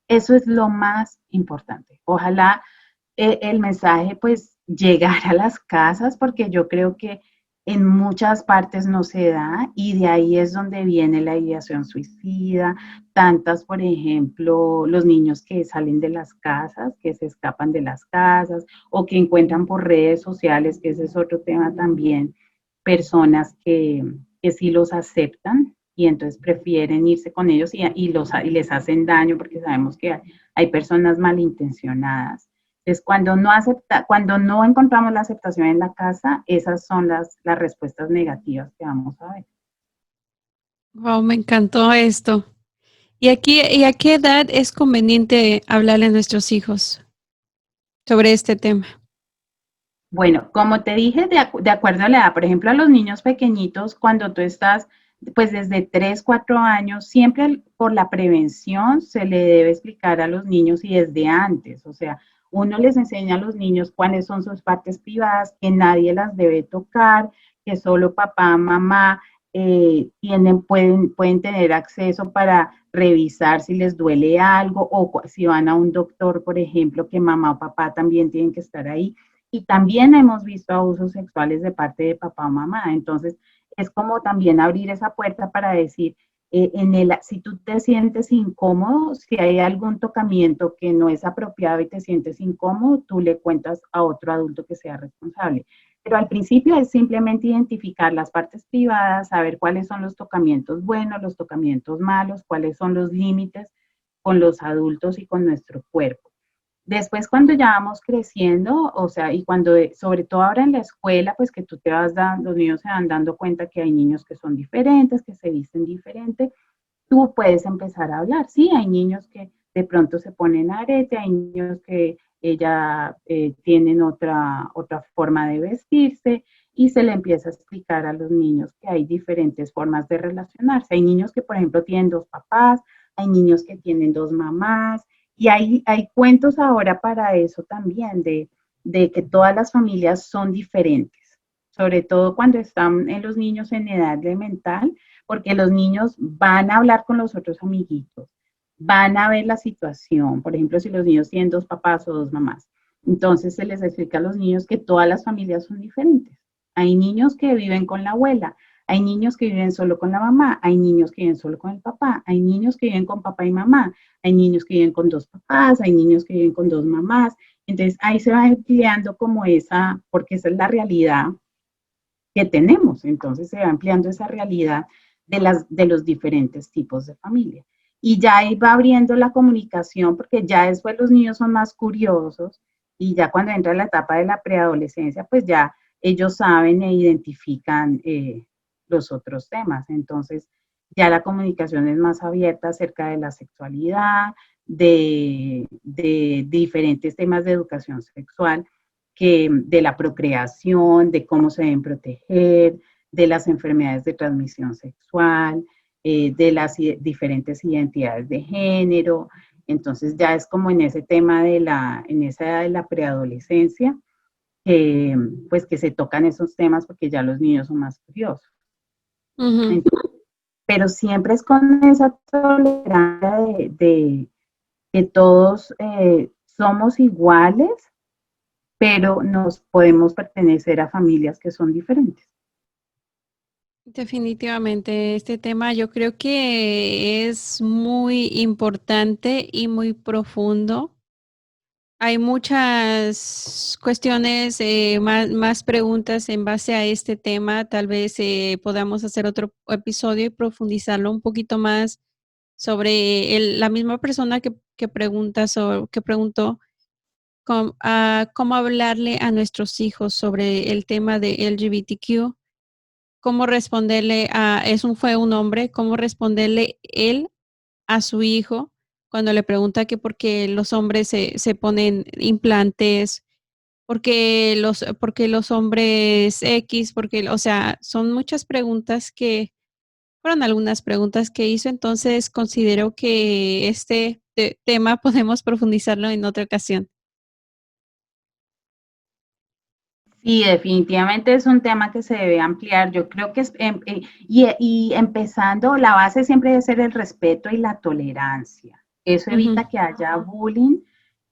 Eso es lo más importante. Ojalá el mensaje pues llegar a las casas porque yo creo que en muchas partes no se da y de ahí es donde viene la ideación suicida, tantas, por ejemplo, los niños que salen de las casas, que se escapan de las casas o que encuentran por redes sociales, que ese es otro tema también, personas que sí los aceptan y entonces prefieren irse con ellos y les hacen daño porque sabemos que hay personas malintencionadas. Es cuando no encontramos la aceptación en la casa, esas son las respuestas negativas que vamos a ver. Wow, me encantó esto. ¿Y a qué edad es conveniente hablarle a nuestros hijos sobre este tema? Bueno, como te dije, de acuerdo a la edad, por ejemplo, a los niños pequeñitos, cuando tú estás, pues desde 3, 4 años, siempre por la prevención se le debe explicar a los niños y desde antes, o sea, uno les enseña a los niños cuáles son sus partes privadas, que nadie las debe tocar, que solo papá, mamá pueden tener acceso para revisar si les duele algo o si van a un doctor, por ejemplo, que mamá o papá también tienen que estar ahí y también hemos visto abusos sexuales de parte de papá o mamá. Entonces, es como también abrir esa puerta para decir, si tú te sientes incómodo, si hay algún tocamiento que no es apropiado y te sientes incómodo, tú le cuentas a otro adulto que sea responsable. Pero al principio es simplemente identificar las partes privadas, saber cuáles son los tocamientos buenos, los tocamientos malos, cuáles son los límites con los adultos y con nuestro cuerpo. Después, cuando ya vamos creciendo, o sea, y cuando, sobre todo ahora en la escuela, pues que tú te vas dando, los niños se van dando cuenta que hay niños que son diferentes, que se visten diferente, tú puedes empezar a hablar. Sí, hay niños que de pronto se ponen arete, hay niños que ya tienen otra forma de vestirse y se le empieza a explicar a los niños que hay diferentes formas de relacionarse. Hay niños que, por ejemplo, tienen dos papás, hay niños que tienen dos mamás, y hay cuentos ahora para eso también, de que todas las familias son diferentes, sobre todo cuando están en los niños en edad elemental, porque los niños van a hablar con los otros amiguitos, van a ver la situación, por ejemplo, si los niños tienen dos papás o dos mamás, entonces se les explica a los niños que todas las familias son diferentes. Hay niños que viven con la abuela, hay niños que viven solo con la mamá, hay niños que viven solo con el papá, hay niños que viven con papá y mamá, hay niños que viven con dos papás, hay niños que viven con dos mamás. Entonces ahí se va ampliando como esa, porque esa es la realidad que tenemos. Entonces se va ampliando esa realidad de los diferentes tipos de familia. Y ya ahí va abriendo la comunicación, porque ya después los niños son más curiosos y ya cuando entra la etapa de la preadolescencia, pues ya ellos saben e identifican los otros temas. Entonces, ya la comunicación es más abierta acerca de la sexualidad, de diferentes temas de educación sexual, que de la procreación, de cómo se deben proteger, de las enfermedades de transmisión sexual, de las diferentes identidades de género, Entonces ya es como en ese tema en esa edad de la preadolescencia, pues que se tocan esos temas porque ya los niños son más curiosos. Ujú. Entonces, pero siempre es con esa tolerancia de que todos somos iguales, pero nos podemos pertenecer a familias que son diferentes. Definitivamente, este tema yo creo que es muy importante y muy profundo. Hay muchas cuestiones, más preguntas en base a este tema. Tal vez podamos hacer otro episodio y profundizarlo un poquito más sobre la misma persona que preguntó cómo hablarle a nuestros hijos sobre el tema de LGBTQ, cómo responderle fue un hombre, cómo responderle él a su hijo cuando le pregunta que por qué los hombres se ponen implantes, porque los hombres X, porque, o sea, son muchas preguntas que fueron algunas preguntas que hizo, entonces considero que este tema podemos profundizarlo en otra ocasión. Sí, definitivamente es un tema que se debe ampliar. Yo creo que y empezando, la base siempre debe ser el respeto y la tolerancia. Eso Ujú. evita que haya bullying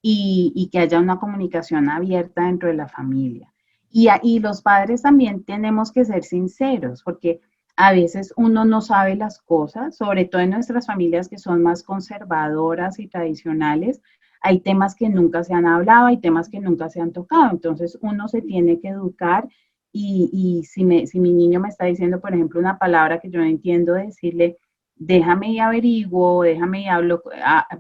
y que haya una comunicación abierta dentro de la familia. Y los padres también tenemos que ser sinceros, porque a veces uno no sabe las cosas, sobre todo en nuestras familias que son más conservadoras y tradicionales. Hay temas que nunca se han hablado, hay temas que nunca se han tocado, entonces uno se tiene que educar y si mi niño me está diciendo, por ejemplo, una palabra que yo no entiendo, decirle, déjame y averiguo, déjame y hablo,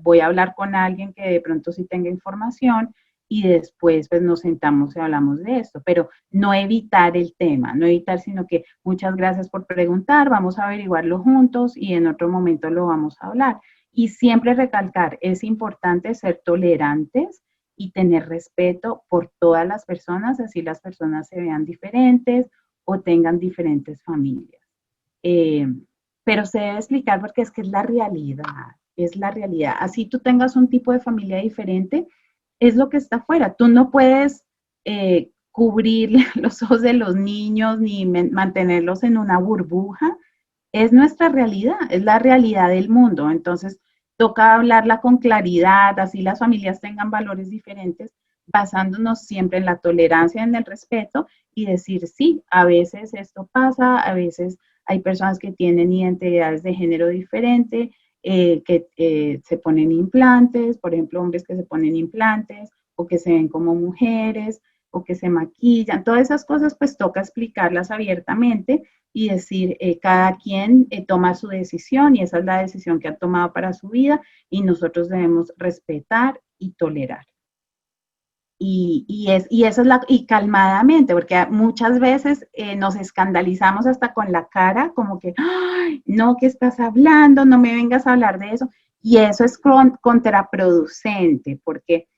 voy a hablar con alguien que de pronto sí tenga información y después pues nos sentamos y hablamos de esto, pero no evitar el tema, no evitar, sino que muchas gracias por preguntar, vamos a averiguarlo juntos y en otro momento lo vamos a hablar. Y siempre recalcar, es importante ser tolerantes y tener respeto por todas las personas, así las personas se vean diferentes o tengan diferentes familias. Eh, pero se debe explicar porque es que es la realidad. Así tú tengas un tipo de familia diferente, es lo que está afuera. Tú no puedes cubrir los ojos de los niños ni mantenerlos en una burbuja, es nuestra realidad, es la realidad del mundo. Entonces, toca hablarla con claridad, así las familias tengan valores diferentes, basándonos siempre en la tolerancia, en el respeto y decir, sí, a veces esto pasa, a veces hay personas que tienen identidades de género diferente, que se ponen implantes, por ejemplo, hombres que se ponen implantes o que se ven como mujeres o que se maquillan, todas esas cosas pues toca explicarlas abiertamente y decir, cada quien toma su decisión y esa es la decisión que ha tomado para su vida y nosotros debemos respetar y tolerar. Y eso es y calmadamente, porque muchas veces nos escandalizamos hasta con la cara, como que, ay, no, ¿qué estás hablando? No me vengas a hablar de eso. Y eso es contraproducente, porque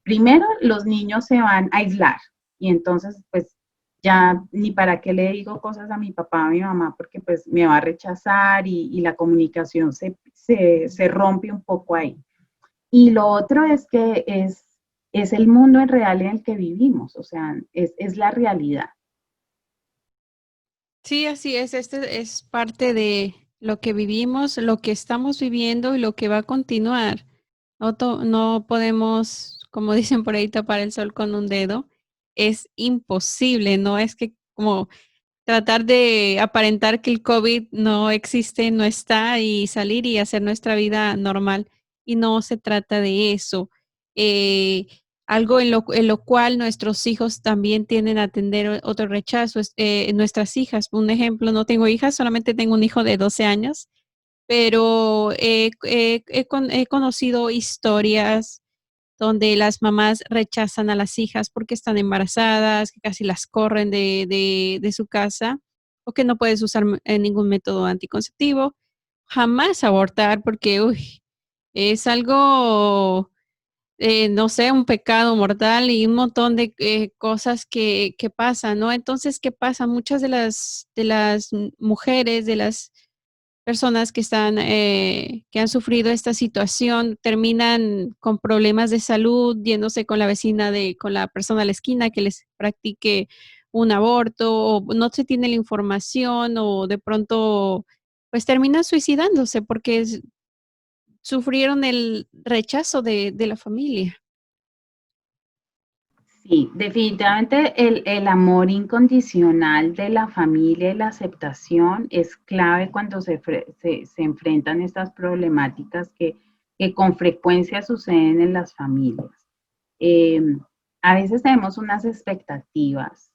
primero los niños se van a aislar y entonces pues ya ni para qué le digo cosas a mi papá o a mi mamá porque pues me va a rechazar y la comunicación se rompe un poco ahí. Y lo otro es que es el mundo en real en el que vivimos, o sea, es la realidad. Sí, así es. Este es parte de lo que vivimos, lo que estamos viviendo y lo que va a continuar. No podemos, como dicen por ahí, tapar el sol con un dedo. Es imposible, no es que como tratar de aparentar que el COVID no existe, no está y salir y hacer nuestra vida normal. Y no se trata de eso. Eh, Algo en lo cual nuestros hijos también tienden a atender otro rechazo es nuestras hijas. Un ejemplo, no tengo hijas, solamente tengo un hijo de 12 años, pero he conocido historias donde las mamás rechazan a las hijas porque están embarazadas, que casi las corren de su casa, o que no puedes usar ningún método anticonceptivo, jamás abortar porque, uy, es algo, no sé, un pecado mortal y un montón de cosas que pasan, ¿no? Entonces, ¿qué pasa? Muchas de las mujeres, personas que que han sufrido esta situación terminan con problemas de salud, yéndose con la vecina con la persona de la esquina que les practique un aborto, o no se tiene la información, o de pronto, pues terminan suicidándose porque sufrieron el rechazo de la familia. Sí, definitivamente el amor incondicional de la familia y la aceptación es clave cuando se enfrentan estas problemáticas que con frecuencia suceden en las familias. Eh, a veces tenemos unas expectativas,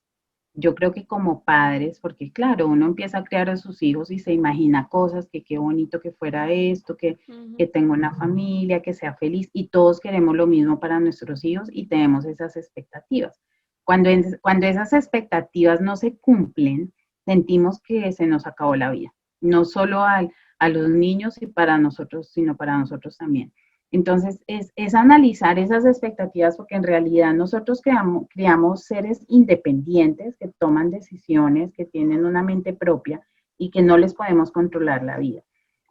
yo creo que como padres, porque claro, uno empieza a criar a sus hijos y se imagina cosas, que qué bonito que fuera esto, que Ujú. tenga una familia, que sea feliz, y todos queremos lo mismo para nuestros hijos y tenemos esas expectativas. Cuando esas expectativas no se cumplen, sentimos que se nos acabó la vida, no solo a los niños y para nosotros, sino para nosotros también. Entonces, es analizar esas expectativas porque en realidad nosotros criamos seres independientes que toman decisiones, que tienen una mente propia y que no les podemos controlar la vida.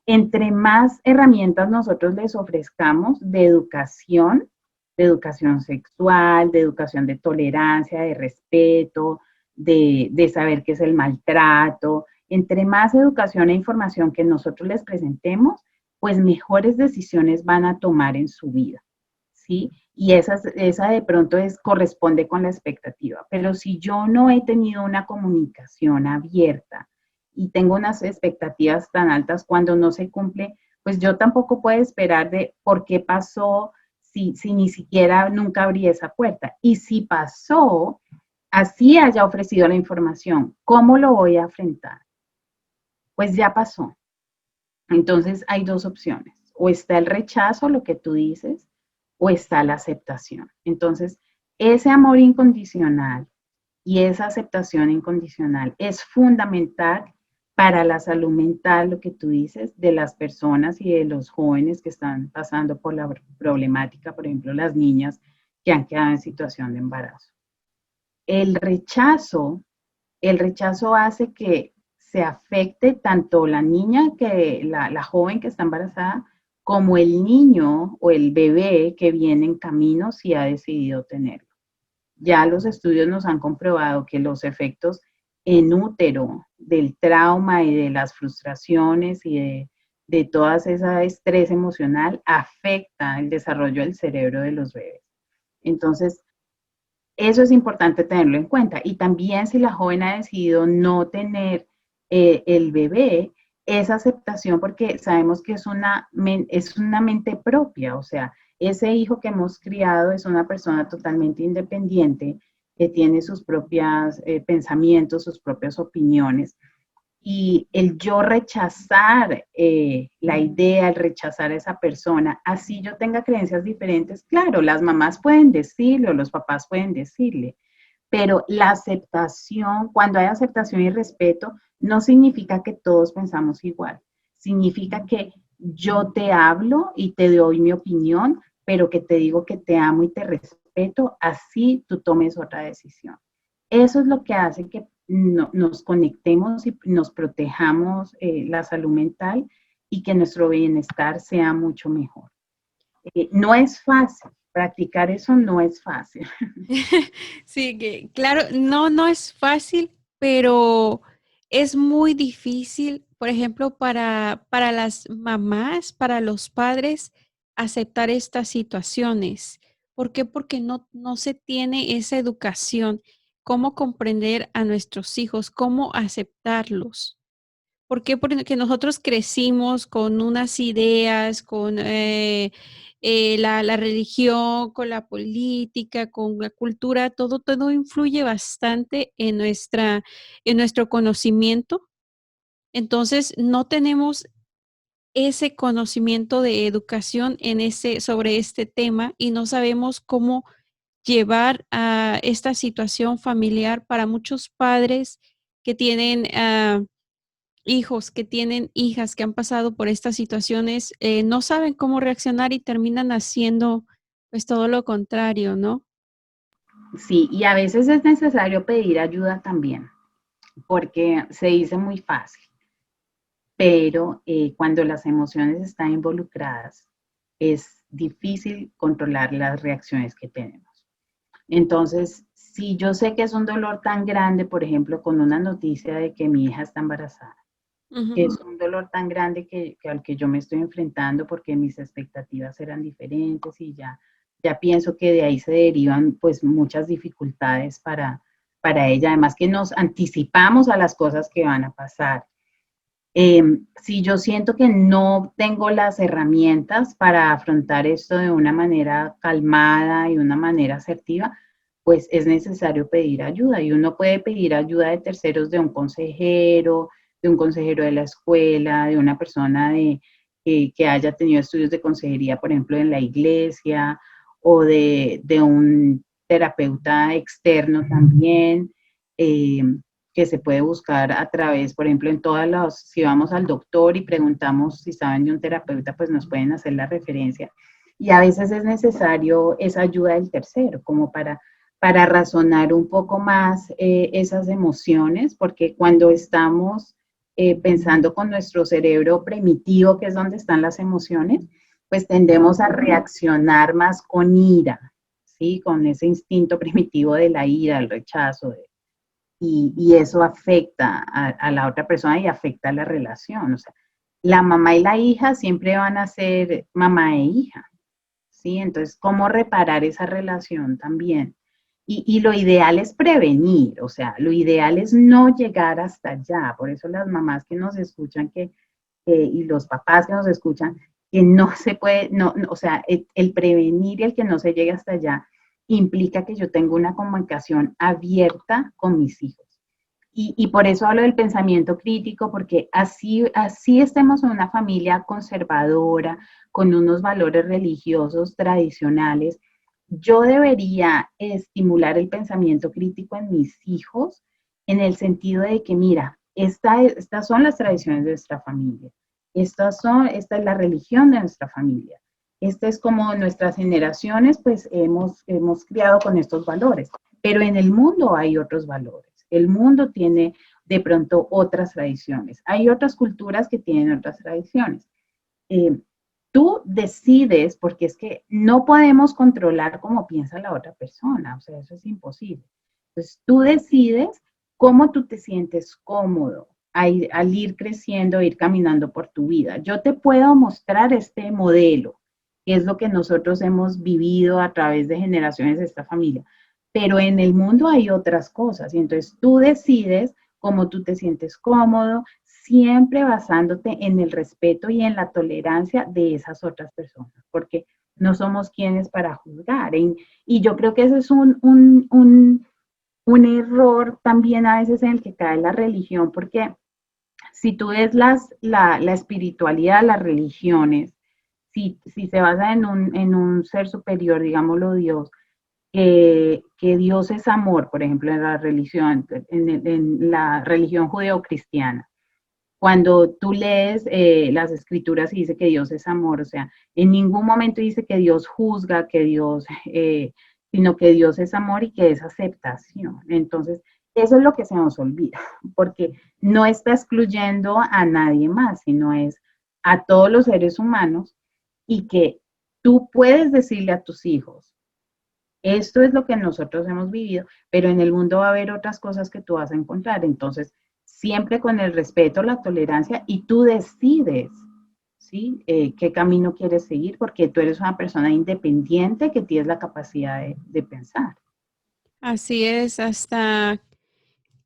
Entre más herramientas nosotros les ofrezcamos de educación sexual, de educación de tolerancia, de respeto, de saber qué es el maltrato, entre más educación e información que nosotros les presentemos, pues mejores decisiones van a tomar en su vida, ¿sí? Y esa de pronto corresponde con la expectativa. Pero si yo no he tenido una comunicación abierta y tengo unas expectativas tan altas cuando no se cumple, pues yo tampoco puedo esperar de por qué pasó si ni siquiera nunca abrí esa puerta. Y si pasó, así haya ofrecido la información, ¿cómo lo voy a enfrentar? Pues ya pasó. Entonces hay dos opciones, o está el rechazo, lo que tú dices, o está la aceptación. Entonces, ese amor incondicional y esa aceptación incondicional es fundamental para la salud mental, lo que tú dices, de las personas y de los jóvenes que están pasando por la problemática, por ejemplo, las niñas que han quedado en situación de embarazo. El rechazo, el rechazo hace que se afecte tanto la niña, la joven que está embarazada, como el niño o el bebé que viene en camino si ha decidido tenerlo. Ya los estudios nos han comprobado que los efectos en útero del trauma y de las frustraciones y de todo ese estrés emocional afecta el desarrollo del cerebro de los bebés. Entonces, eso es importante tenerlo en cuenta. Y también si la joven ha decidido no tener el bebé, esa aceptación, porque sabemos que es una mente propia, o sea, ese hijo que hemos criado es una persona totalmente independiente, que tiene sus propios pensamientos, sus propias opiniones y el yo rechazar la idea, el rechazar a esa persona, así yo tenga creencias diferentes, claro, las mamás pueden decirlo, los papás pueden decirle, pero la aceptación, cuando hay aceptación y respeto, no significa que todos pensamos igual, significa que yo te hablo y te doy mi opinión, pero que te digo que te amo y te respeto, así tú tomes otra decisión. Eso es lo que hace que nos conectemos y nos protejamos la salud mental y que nuestro bienestar sea mucho mejor. No es fácil, practicar eso no es fácil. Sí, que claro, no es fácil, pero es muy difícil, por ejemplo, para las mamás, para los padres, aceptar estas situaciones. ¿Por qué? Porque no se tiene esa educación, cómo comprender a nuestros hijos, cómo aceptarlos. ¿Por qué? Porque nosotros crecimos con unas ideas, con la religión, con la política, con la cultura, todo influye bastante en en nuestro conocimiento. Entonces, no tenemos ese conocimiento de educación sobre este tema y no sabemos cómo llevar a esta situación familiar para muchos padres que tienen hijos que tienen hijas que han pasado por estas situaciones, no saben cómo reaccionar y terminan haciendo pues todo lo contrario, ¿no? Sí, y a veces es necesario pedir ayuda también, porque se dice muy fácil. pero cuando las emociones están involucradas, es difícil controlar las reacciones que tenemos. Entonces, si yo sé que es un dolor tan grande, por ejemplo, con una noticia de que mi hija está embarazada, Ujú. es un dolor tan grande que al que yo me estoy enfrentando porque mis expectativas eran diferentes y ya pienso que de ahí se derivan pues muchas dificultades para ella, además que nos anticipamos a las cosas que van a pasar. Si yo siento que no tengo las herramientas para afrontar esto de una manera calmada y una manera asertiva, pues es necesario pedir ayuda. Y uno puede pedir ayuda de terceros, de un consejero de la escuela, de una persona que haya tenido estudios de consejería, por ejemplo, en la iglesia, o de un terapeuta externo también. Eh, que se puede buscar a través, por ejemplo, en todas las, si vamos al doctor y preguntamos si saben de un terapeuta, pues nos pueden hacer la referencia. Y a veces es necesario esa ayuda del tercero, como para razonar un poco más esas emociones, porque cuando estamos pensando con nuestro cerebro primitivo, que es donde están las emociones, pues tendemos a reaccionar más con ira, ¿sí? Con ese instinto primitivo de la ira, el rechazo, y eso afecta a la otra persona y afecta a la relación. O sea, la mamá y la hija siempre van a ser mamá e hija, ¿sí? Entonces, ¿cómo reparar esa relación también? Y lo ideal es prevenir, o sea, lo ideal es no llegar hasta allá. Por eso las mamás que nos escuchan y los papás que nos escuchan, que no se puede, o sea, el prevenir y el que no se llegue hasta allá implica que yo tengo una comunicación abierta con mis hijos. Y por eso hablo del pensamiento crítico, porque así estemos en una familia conservadora, con unos valores religiosos tradicionales, yo debería estimular el pensamiento crítico en mis hijos en el sentido de que, mira, estas son las tradiciones de nuestra familia, esta es la religión de nuestra familia, esta es como nuestras generaciones, pues hemos criado con estos valores, pero en el mundo hay otros valores. El mundo tiene de pronto otras tradiciones. Hay otras culturas que tienen otras tradiciones. Eh, Tú decides, porque es que no podemos controlar cómo piensa la otra persona, o sea, eso es imposible. Entonces, tú decides cómo tú te sientes cómodo al ir creciendo, ir caminando por tu vida. Yo te puedo mostrar este modelo, que es lo que nosotros hemos vivido a través de generaciones de esta familia, pero en el mundo hay otras cosas y entonces tú decides cómo tú te sientes cómodo, siempre basándote en el respeto y en la tolerancia de esas otras personas, porque no somos quienes para juzgar. Y yo creo que ese es un error también a veces en el que cae la religión, porque si tú ves la espiritualidad, las religiones, si se basa en un ser superior, digámoslo Dios, que Dios es amor, por ejemplo, en la religión judeocristiana. Cuando tú lees las escrituras y dice que Dios es amor, o sea, en ningún momento dice que Dios juzga, sino que Dios es amor y que es aceptación. Entonces, eso es lo que se nos olvida, porque no está excluyendo a nadie más, sino es a todos los seres humanos y que tú puedes decirle a tus hijos, esto es lo que nosotros hemos vivido, pero en el mundo va a haber otras cosas que tú vas a encontrar. Entonces, siempre con el respeto, la tolerancia y tú decides, ¿sí? ¿Qué camino quieres seguir? Porque tú eres una persona independiente que tienes la capacidad de pensar. Así es, hasta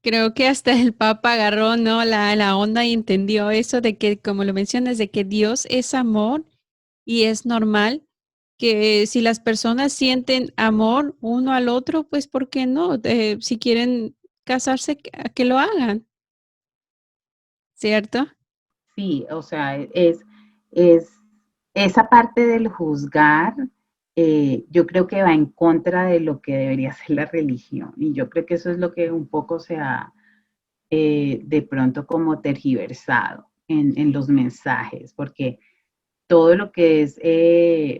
creo que hasta el Papa agarró, ¿no? La onda y entendió eso de que, como lo mencionas, de que Dios es amor y es normal que si las personas sienten amor uno al otro, pues ¿por qué no? Si quieren casarse, que lo hagan, ¿cierto? Sí, o sea, es esa parte del juzgar, yo creo que va en contra de lo que debería ser la religión. Y yo creo que eso es lo que un poco se ha de pronto como tergiversado en los mensajes, porque todo lo que es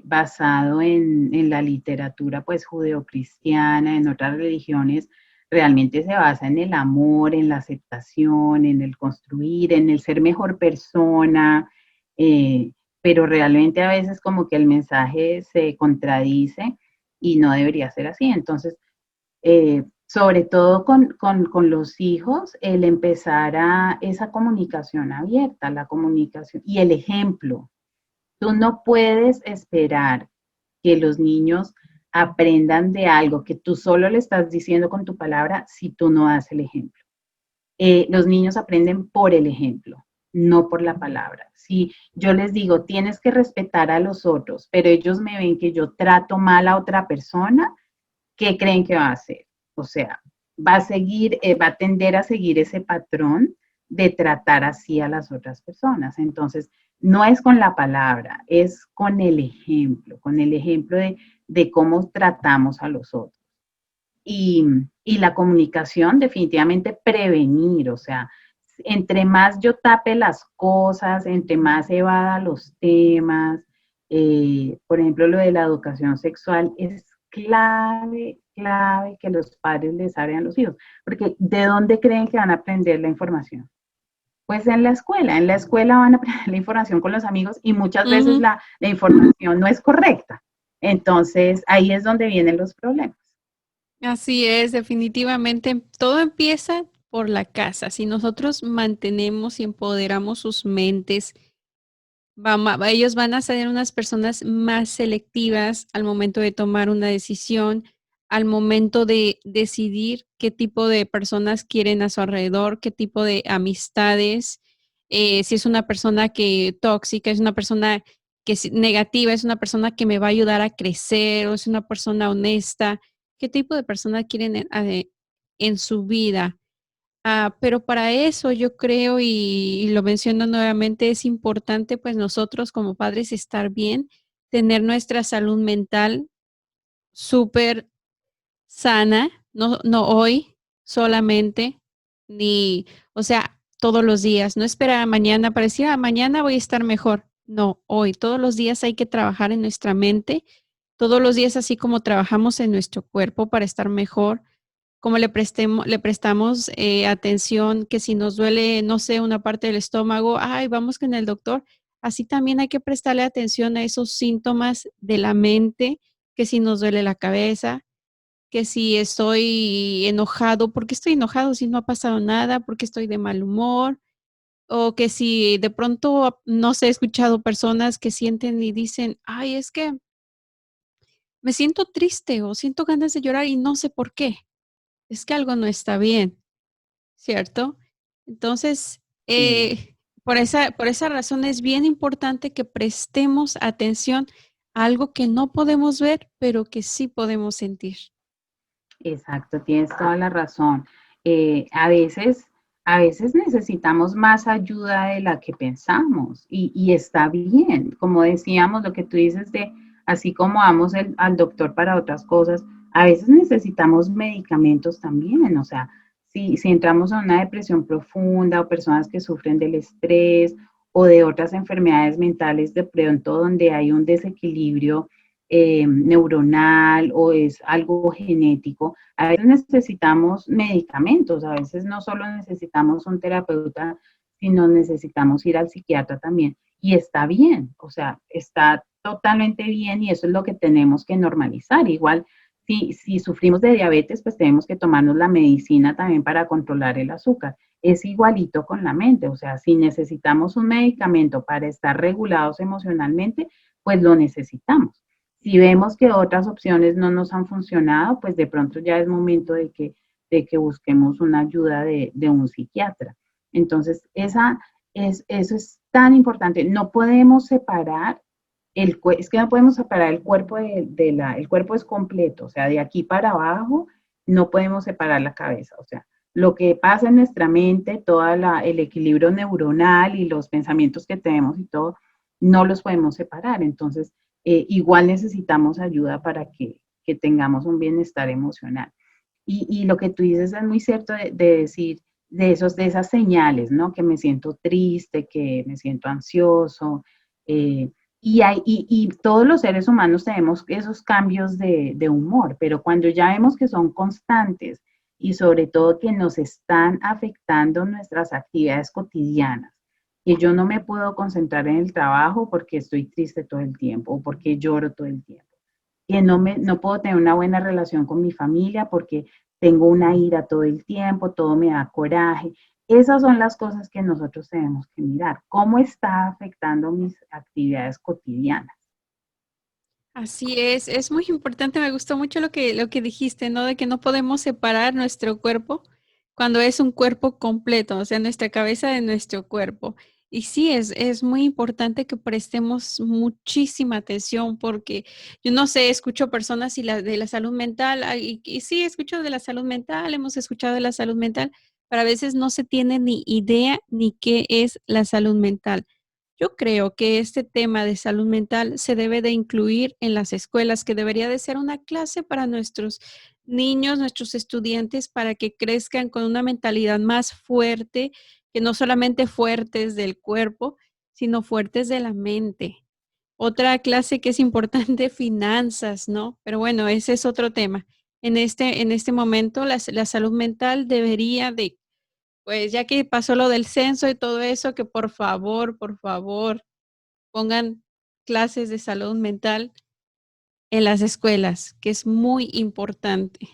basado en la literatura pues judeocristiana, en otras religiones, realmente se basa en el amor, en la aceptación, en el construir, en el ser mejor persona, eh, pero realmente a veces como que el mensaje se contradice y no debería ser así. Entonces, sobre todo con los hijos, el empezar a esa comunicación abierta, la comunicación y el ejemplo. Tú no puedes esperar que los niños aprendan de algo que tú solo le estás diciendo con tu palabra si tú no das el ejemplo. Los niños aprenden por el ejemplo, no por la palabra. Si yo les digo, tienes que respetar a los otros, pero ellos me ven que yo trato mal a otra persona, ¿qué creen que va a hacer? O sea, va a seguir, va a tender a seguir ese patrón de tratar así a las otras personas. Entonces, no es con la palabra, es con el ejemplo de cómo tratamos a los otros. Y, y la comunicación, definitivamente prevenir, o sea, entre más yo tape las cosas, entre más evada los temas, por ejemplo, lo de la educación sexual es clave, clave que los padres les abran a los hijos, porque ¿de dónde creen que van a aprender la información? Pues en la escuela van a aprender la información con los amigos y muchas veces Ujú. la información no es correcta. Entonces, ahí es donde vienen los problemas. Así es, definitivamente. Todo empieza por la casa. Si nosotros mantenemos y empoderamos sus mentes, ellos van a ser unas personas más selectivas al momento de tomar una decisión, al momento de decidir qué tipo de personas quieren a su alrededor, qué tipo de amistades, si es una persona que tóxica, es una persona que es negativa, es una persona que me va a ayudar a crecer, o es una persona honesta, qué tipo de persona quieren en su vida. Pero para eso yo creo, y lo menciono nuevamente, es importante, pues, nosotros como padres estar bien, tener nuestra salud mental súper sana, no hoy solamente, ni, o sea, todos los días, no esperar a mañana para decir: mañana voy a estar mejor". No, hoy, todos los días hay que trabajar en nuestra mente, todos los días, así como trabajamos en nuestro cuerpo para estar mejor, como le prestamos, atención, que si nos duele, no sé, una parte del estómago, ay, vamos con el doctor. Así también hay que prestarle atención a esos síntomas de la mente, que si nos duele la cabeza, que si estoy enojado, ¿por qué estoy enojado si no ha pasado nada? ¿Por qué estoy de mal humor? O que si de pronto, no sé, he escuchado personas que sienten y dicen: "Ay, es que me siento triste o siento ganas de llorar y no sé por qué". Es que algo no está bien. ¿Cierto? Entonces, Sí. por esa razón es bien importante que prestemos atención a algo que no podemos ver, pero que sí podemos sentir. Exacto, tienes toda la razón. Eh, a veces, a veces necesitamos más ayuda de la que pensamos y está bien. Como decíamos, lo que tú dices de, así como vamos al doctor para otras cosas, a veces necesitamos medicamentos también. O sea, si entramos a una depresión profunda o personas que sufren del estrés o de otras enfermedades mentales de pronto donde hay un desequilibrio neuronal o es algo genético, a veces necesitamos medicamentos, a veces no solo necesitamos un terapeuta, sino necesitamos ir al psiquiatra también. Y está bien, o sea, está totalmente bien y eso es lo que tenemos que normalizar. Igual, si sufrimos de diabetes, pues tenemos que tomarnos la medicina también para controlar el azúcar. Es igualito con la mente, o sea, si necesitamos un medicamento para estar regulados emocionalmente, pues lo necesitamos. Si vemos que otras opciones no nos han funcionado, pues de pronto ya es momento de que busquemos una ayuda de un psiquiatra. Entonces, eso es tan importante. No podemos separar es que no podemos separar el cuerpo el cuerpo es completo, o sea, de aquí para abajo no podemos separar la cabeza, o sea, lo que pasa en nuestra mente, todo el equilibrio neuronal y los pensamientos que tenemos y todo, no los podemos separar. Entonces, igual necesitamos ayuda para que tengamos un bienestar emocional. Y lo que tú dices es muy cierto de decir de esas señales, ¿no? Que me siento triste, que me siento ansioso. eh, y todos los seres humanos tenemos esos cambios de humor, pero cuando ya vemos que son constantes y sobre todo que nos están afectando nuestras actividades cotidianas. Que yo no me puedo concentrar en el trabajo porque estoy triste todo el tiempo o porque lloro todo el tiempo. Que no puedo tener una buena relación con mi familia porque tengo una ira todo el tiempo, todo me da coraje. Esas son las cosas que nosotros tenemos que mirar. ¿Cómo está afectando mis actividades cotidianas? Así es muy importante, me gustó mucho lo que dijiste, ¿no? De que no podemos separar nuestro cuerpo cuando es un cuerpo completo, o sea, nuestra cabeza de nuestro cuerpo. Y sí, es muy importante que prestemos muchísima atención porque yo no sé, escucho personas de la salud mental, y sí, escucho de la salud mental, hemos escuchado de la salud mental, pero a veces no se tiene ni idea ni qué es la salud mental. Yo creo que este tema de salud mental se debe de incluir en las escuelas, que debería de ser una clase para nuestros niños, nuestros estudiantes, para que crezcan con una mentalidad más fuerte, que no solamente fuertes del cuerpo, sino fuertes de la mente. Otra clase que es importante, finanzas, ¿no? Pero bueno, ese es otro tema. En este momento, la salud mental debería de, pues ya que pasó lo del censo y todo eso, que por favor, pongan clases de salud mental en las escuelas, que es muy importante.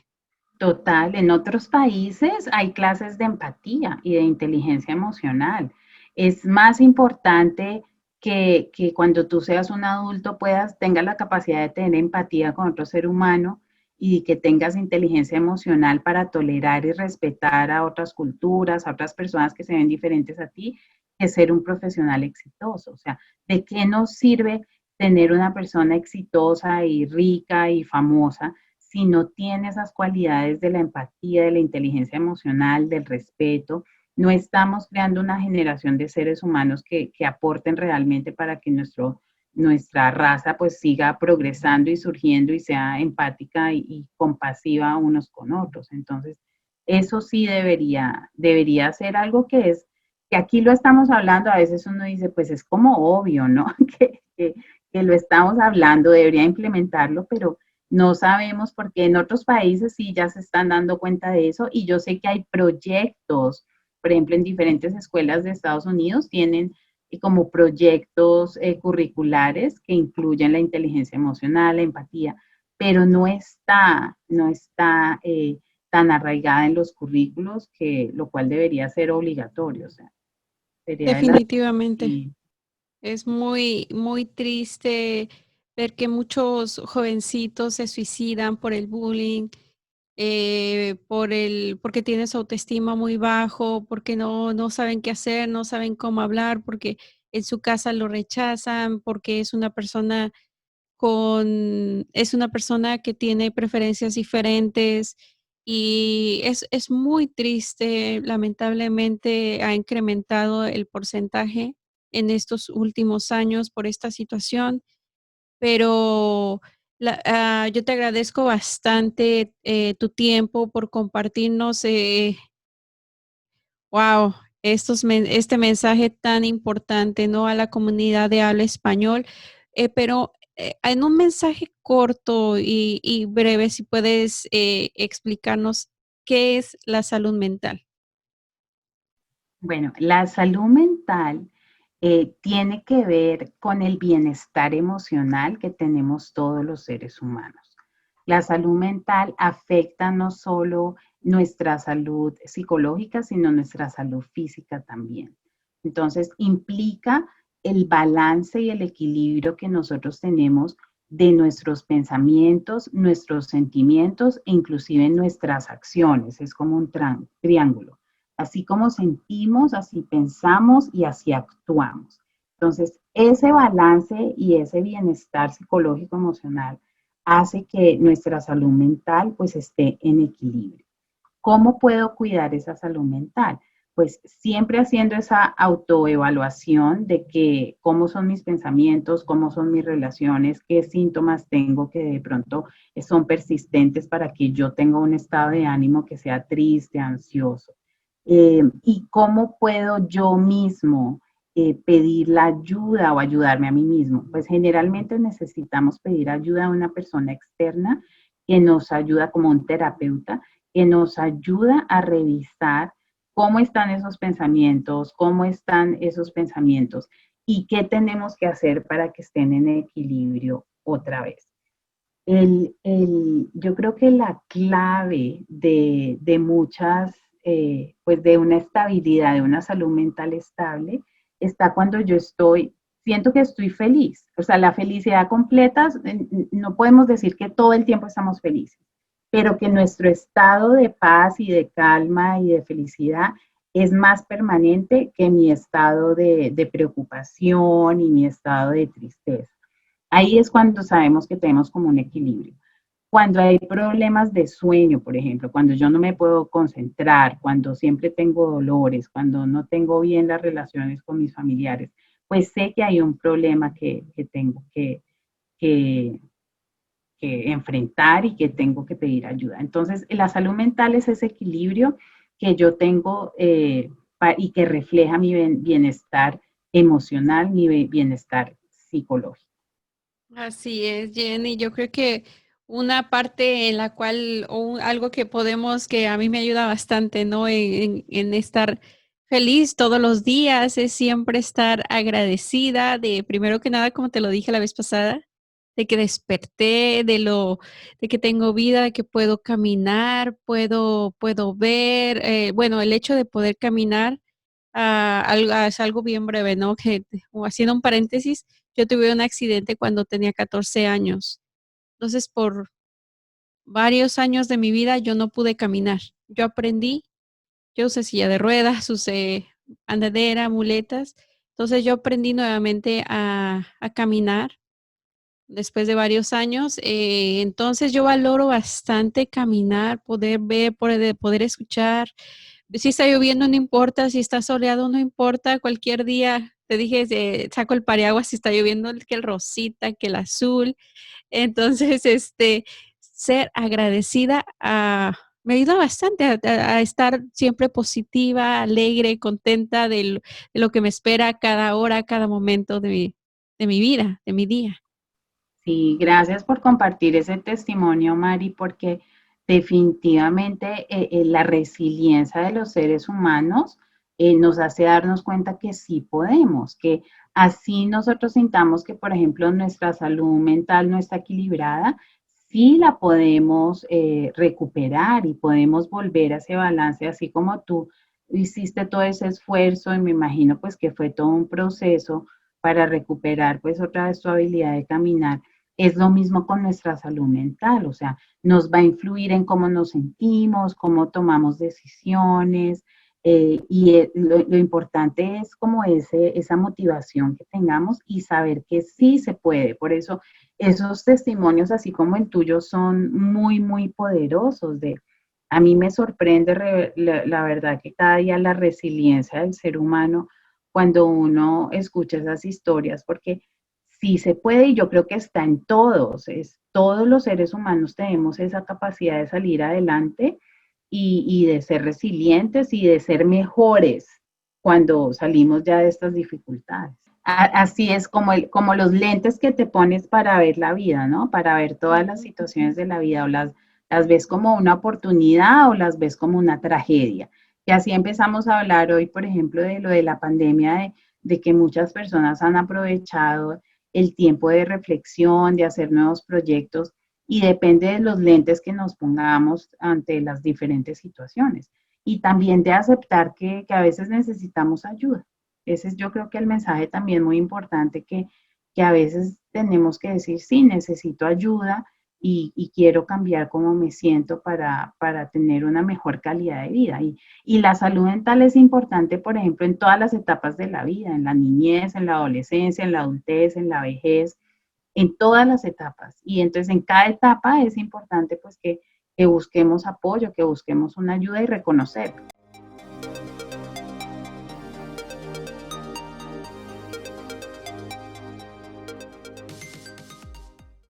Total, en otros países hay clases de empatía y de inteligencia emocional. Es más importante que cuando tú seas un adulto tengas la capacidad de tener empatía con otro ser humano y que tengas inteligencia emocional para tolerar y respetar a otras culturas, a otras personas que se ven diferentes a ti, que ser un profesional exitoso. O sea, ¿de qué nos sirve tener una persona exitosa y rica y famosa si no tiene esas cualidades de la empatía, de la inteligencia emocional, del respeto? No estamos creando una generación de seres humanos que aporten realmente para que nuestra raza pues siga progresando y surgiendo y sea empática y compasiva unos con otros. Entonces, eso sí debería ser algo que aquí lo estamos hablando, a veces uno dice, pues es como obvio, ¿no? Que lo estamos hablando, debería implementarlo, pero no sabemos porque en otros países sí ya se están dando cuenta de eso y yo sé que hay proyectos, por ejemplo, en diferentes escuelas de Estados Unidos tienen como proyectos curriculares que incluyen la inteligencia emocional, la empatía, pero no está tan arraigada en los currículos, lo cual debería ser obligatorio. O sea, sería de las... Definitivamente. Sí. Es muy triste ver que muchos jovencitos se suicidan por el bullying, porque tienen su autoestima muy bajo, porque no saben qué hacer, no saben cómo hablar, porque en su casa lo rechazan, porque es una persona que tiene preferencias diferentes y es muy triste. Lamentablemente ha incrementado el porcentaje en estos últimos años por esta situación, pero yo te agradezco bastante tu tiempo por compartirnos. Wow, este mensaje tan importante, ¿no? A la comunidad de habla español, pero en un mensaje corto y breve, si puedes explicarnos qué es la salud mental. Bueno, la salud mental tiene que ver con el bienestar emocional que tenemos todos los seres humanos. La salud mental afecta no solo nuestra salud psicológica, sino nuestra salud física también. Entonces, implica el balance y el equilibrio que nosotros tenemos de nuestros pensamientos, nuestros sentimientos e inclusive nuestras acciones. Es como un triángulo. Así como sentimos, así pensamos y así actuamos. Entonces, ese balance y ese bienestar psicológico emocional hace que nuestra salud mental pues esté en equilibrio. ¿Cómo puedo cuidar esa salud mental? Pues siempre haciendo esa autoevaluación de que cómo son mis pensamientos, cómo son mis relaciones, qué síntomas tengo que de pronto son persistentes para que yo tenga un estado de ánimo que sea triste, ansioso. Y cómo puedo yo mismo pedir la ayuda o ayudarme a mí mismo. Pues generalmente necesitamos pedir ayuda a una persona externa que nos ayuda como un terapeuta que nos ayuda a revisar cómo están esos pensamientos, y qué tenemos que hacer para que estén en equilibrio otra vez. Yo creo que la clave de muchas, pues de una estabilidad, de una salud mental estable, está cuando siento que estoy feliz. O sea, la felicidad completa, no podemos decir que todo el tiempo estamos felices, pero que nuestro estado de paz y de calma y de felicidad es más permanente que mi estado de preocupación y mi estado de tristeza. Ahí es cuando sabemos que tenemos como un equilibrio. Cuando hay problemas de sueño, por ejemplo, cuando yo no me puedo concentrar, cuando siempre tengo dolores, cuando no tengo bien las relaciones con mis familiares, pues sé que hay un problema que tengo que, que enfrentar y que tengo que pedir ayuda. Entonces, la salud mental es ese equilibrio que yo tengo y que refleja mi bienestar emocional, mi bienestar psicológico. Así es, Jenny. Yo creo que una parte en la cual, algo que podemos, que a mí me ayuda bastante, ¿no? En estar feliz todos los días, es siempre estar agradecida de, primero que nada, como te lo dije la vez pasada, de que desperté, de que tengo vida, de que puedo caminar, puedo ver, bueno, el hecho de poder caminar, es algo bien breve, ¿no? Que, o haciendo un paréntesis, yo tuve un accidente cuando tenía 14 años. Entonces, por varios años de mi vida, yo no pude caminar. Yo usé silla de ruedas, usé andadera, muletas. Entonces, yo aprendí nuevamente a caminar después de varios años. Entonces, yo valoro bastante caminar, poder ver, poder escuchar. Si está lloviendo, no importa, si está soleado, no importa, cualquier día, te dije, saco el paraguas si está lloviendo, que el rosita, que el azul. Entonces, ser agradecida, me ayuda bastante a estar siempre positiva, alegre, contenta de lo que me espera cada hora, cada momento de mi vida, de mi día. Sí, gracias por compartir ese testimonio, Mari, porque definitivamente la resiliencia de los seres humanos nos hace darnos cuenta que sí podemos, que así nosotros sintamos que, por ejemplo, nuestra salud mental no está equilibrada, sí la podemos recuperar y podemos volver a ese balance, así como tú hiciste todo ese esfuerzo y me imagino pues que fue todo un proceso para recuperar pues otra vez tu habilidad de caminar. Es lo mismo con nuestra salud mental, o sea, nos va a influir en cómo nos sentimos, cómo tomamos decisiones, lo importante es como esa motivación que tengamos y saber que sí se puede. Por eso esos testimonios, así como el tuyo, son muy, muy poderosos. A mí me sorprende la verdad que cada día la resiliencia del ser humano cuando uno escucha esas historias, porque sí se puede y yo creo que está en todos, todos los seres humanos tenemos esa capacidad de salir adelante y de ser resilientes y de ser mejores cuando salimos ya de estas dificultades. Así es como los lentes que te pones para ver la vida, ¿no? Para ver todas las situaciones de la vida, o las ves como una oportunidad o las ves como una tragedia. Y así empezamos a hablar hoy, por ejemplo, de lo de la pandemia, de que muchas personas han aprovechado el tiempo de reflexión, de hacer nuevos proyectos, y depende de los lentes que nos pongamos ante las diferentes situaciones. Y también de aceptar que a veces necesitamos ayuda. Ese es yo creo que el mensaje también muy importante que a veces tenemos que decir, sí, necesito ayuda y quiero cambiar cómo me siento para tener una mejor calidad de vida. Y la salud mental es importante, por ejemplo, en todas las etapas de la vida, en la niñez, en la adolescencia, en la adultez, en la vejez, en todas las etapas. Y entonces en cada etapa es importante pues que busquemos apoyo, que busquemos una ayuda y reconocer